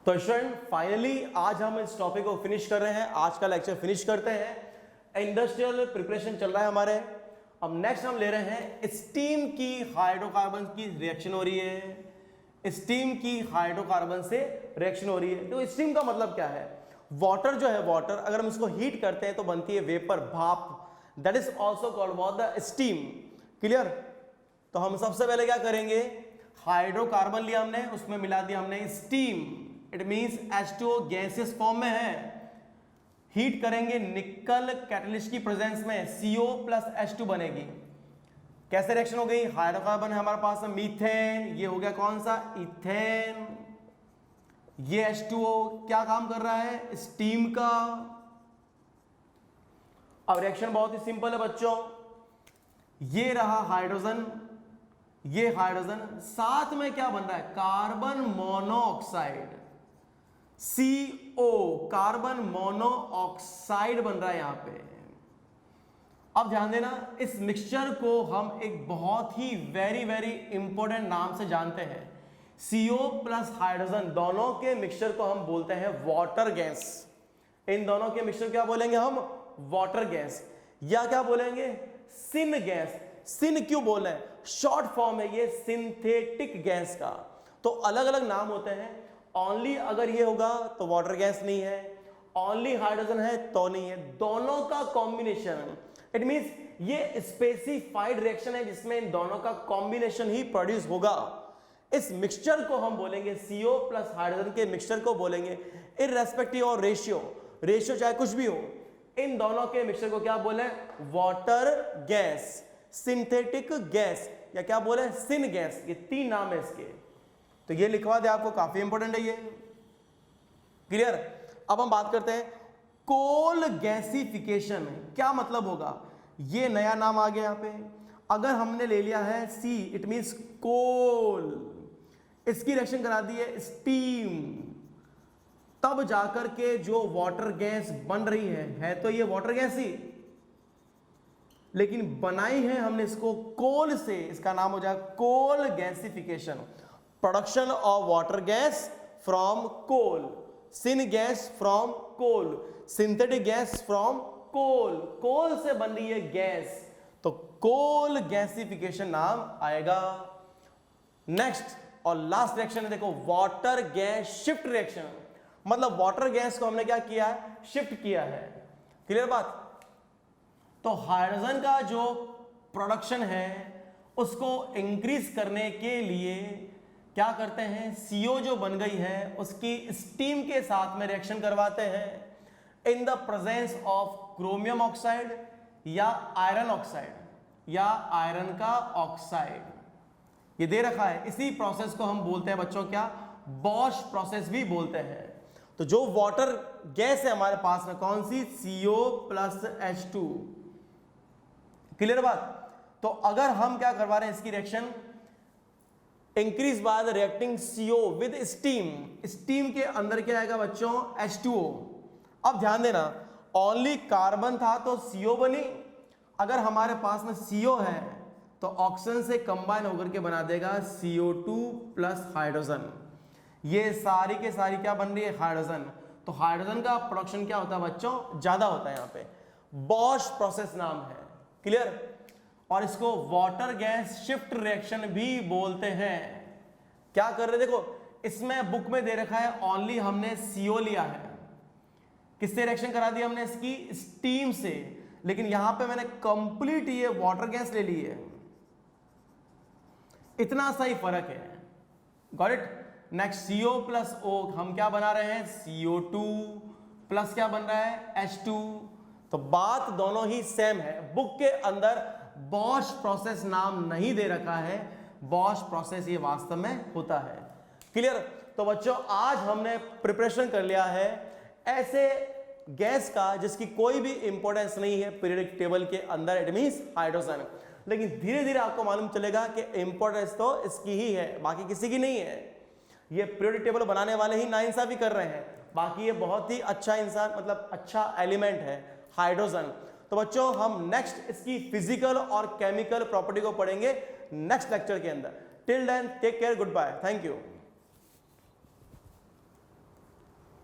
तो स्टूडेंट फाइनली आज हम इस टॉपिक को फिनिश कर रहे हैं, आज का लेक्चर फिनिश करते हैं। इंडस्ट्रियल प्रिपरेशन चल रहा है हमारे। अब नेक्स्ट हम ले रहे हैं स्टीम की हाइड्रोकार्बन की रिएक्शन हो रही है, स्टीम की हाइड्रोकार्बन से रिएक्शन हो रही है। तो स्टीम का मतलब क्या है, वाटर जो है, वाटर अगर हम इसको हीट करते हैं तो बनती है वेपर, भाप, that is also called what, the steam. Clear. तो हम सबसे पहले क्या करेंगे, हाइड्रोकार्बन लिया हमने, उसमें मिला दिया हमने steam, it means H2O gases form में है। हीट करेंगे निकल कैटलिस्ट की प्रेजेंस में, CO प्लस H2 बनेगी। कैसे रिएक्शन हो गई, हाइड्रोकार्बन है हमारे पास में मीथेन, ये हो गया कौन सा, इथेन। ये H2O क्या काम कर रहा है, स्टीम का। अब रिएक्शन बहुत ही सिंपल है बच्चों, ये रहा हाइड्रोजन, ये हाइड्रोजन, साथ में क्या बन रहा है, carbon monoxide, CO, carbon monoxide बन रहा है यहां पे। अब ध्यान देना, इस मिक्सचर को हम एक बहुत ही वेरी वेरी इंपॉर्टेंट नाम से जानते हैं। CO प्लस हाइड्रोजन दोनों के मिक्सचर को हम बोलते हैं वाटर गैस। इन दोनों के मिक्सचर क्या बोलेंगे हम, वाटर गैस, या क्या बोलेंगे, सिन गैस। सिन क्यों बोल रहे हैं, शॉर्ट फॉर्म है ये सिंथेटिक गैस का। तो अलग अलग नाम होते हैं। ओनली अगर ये होगा तो वाटर गैस नहीं है, ओनली हाइड्रोजन है तो नहीं है, दोनों का कॉम्बिनेशन, इट मींस ये स्पेसिफाइड रिएक्शन है जिसमें इन दोनों का कॉम्बिनेशन ही प्रोड्यूस होगा। इस मिक्सचर को हम बोलेंगे, CO प्लस हाइड्रोजन के मिक्सचर को बोलेंगे, इररेस्पेक्टिव ऑफ रेशियो चाहे कुछ भी हो, इन दोनों के मिक्सचर को क्या बोले, वाटर गैस, सिंथेटिक गैस, या क्या बोले, सिन गैस। ये 3 नाम है इसके, तो ये लिखवा दे आपको, काफी इंपॉर्टेंट है ये। क्लियर। अब हम बात करते हैं कोल गैसिफिकेशन, क्या मतलब होगा, ये नया नाम आ गया यहां पे। अगर हमने ले लिया है C, इट मींस कोल, इसकी रिएक्शन करा दी है स्टीम, तब जाकर के जो वाटर गैस बन रही है तो ये वाटर गैस ही, लेकिन बनाई है हमने इसको कोल से, इसका नाम हो जाएगा coal gasification, production of water gas from coal, syn gas from coal, synthetic gas from coal, coal से बन रही है गैस, तो कोल गैसिफिकेशन नाम आएगा। नेक्स्ट और लास्ट रिएक्शन है, देखो वाटर गैस शिफ्ट रिएक्शन, मतलब वाटर गैस को हमने क्या किया है, शिफ्ट किया है। क्लियर बात? तो हाइड्रोजन का जो प्रोडक्शन है उसको इंक्रीज करने के लिए क्या करते हैं, CO जो बन गई है उसकी स्टीम के साथ में रिएक्शन करवाते हैं in the presence of chromium oxide या आयरन ऑक्साइड या आयरन का ऑक्साइड, ये दे रखा है। इसी प्रोसेस को हम बोलते हैं बच्चों क्या, बॉश प्रोसेस भी बोलते हैं। तो जो वाटर गैस है हमारे पास में कौन सी, CO प्लस H2। क्लियर बात? तो अगर हम क्या करवा रहे हैं, इसकी reaction increase by the reacting CO with steam, steam के अंदर क्या आएगा बच्चों, H2O। अब ध्यान देना, ओनली कार्बन था तो CO बनी, अगर हमारे पास में CO है तो ऑक्सीजन से कंबाइन होकर के बना देगा CO2 प्लस हाइड्रोजन, ये सारी के सारी क्या बन रही है, हाइड्रोजन। तो हाइड्रोजन का प्रोडक्शन क्या होता है बच्चों, ज्यादा होता है, यहाँ पे बॉश प्रोसेस नाम है। क्लियर? और इसको वाटर गैस शिफ्ट रिएक्शन भी बोलते हैं। क्या कर रहे, देखो इसमें बुक में दे रखा है ओनली हमने CO लिया है, किससे रिएक्शन करा दी हमने, इसकी स्टीम से, लेकिन यहां पे मैंने कंप्लीट ये वाटर गैस ले ली है, इतना सा ही फर्क है। Got it? Next CO plus O हम क्या बना रहे हैं, CO2 प्लस क्या बन रहा है, H2। तो बात दोनों ही सेम है, बुक के अंदर बॉश प्रोसेस नाम नहीं दे रखा है, बॉश प्रोसेस ये वास्तव में होता है। क्लियर? तो बच्चों आज हमने प्रिपरेशन कर लिया है ऐसे गैस का जिसकी कोई भी इंपॉर्टेंस नहीं है पीरियोडिक टेबल के अंदर, इट मींस हाइड्रोजन, लेकिन धीरे धीरे आपको मालूम चलेगा कि इंपॉर्टेंस तो इसकी ही है, बाकी किसी की नहीं है। ये पीरियोडिक टेबल बनाने वाले ही नाइंसाफी कर रहे हैं, बाकी ये बहुत ही अच्छा इंसान, मतलब अच्छा एलिमेंट है हाइड्रोजन। तो बच्चों हम नेक्स्ट इसकी फिजिकल और केमिकल प्रॉपर्टी को पढ़ेंगे नेक्स्ट लेक्चर के अंदर। Till then take care, good bye, thank you.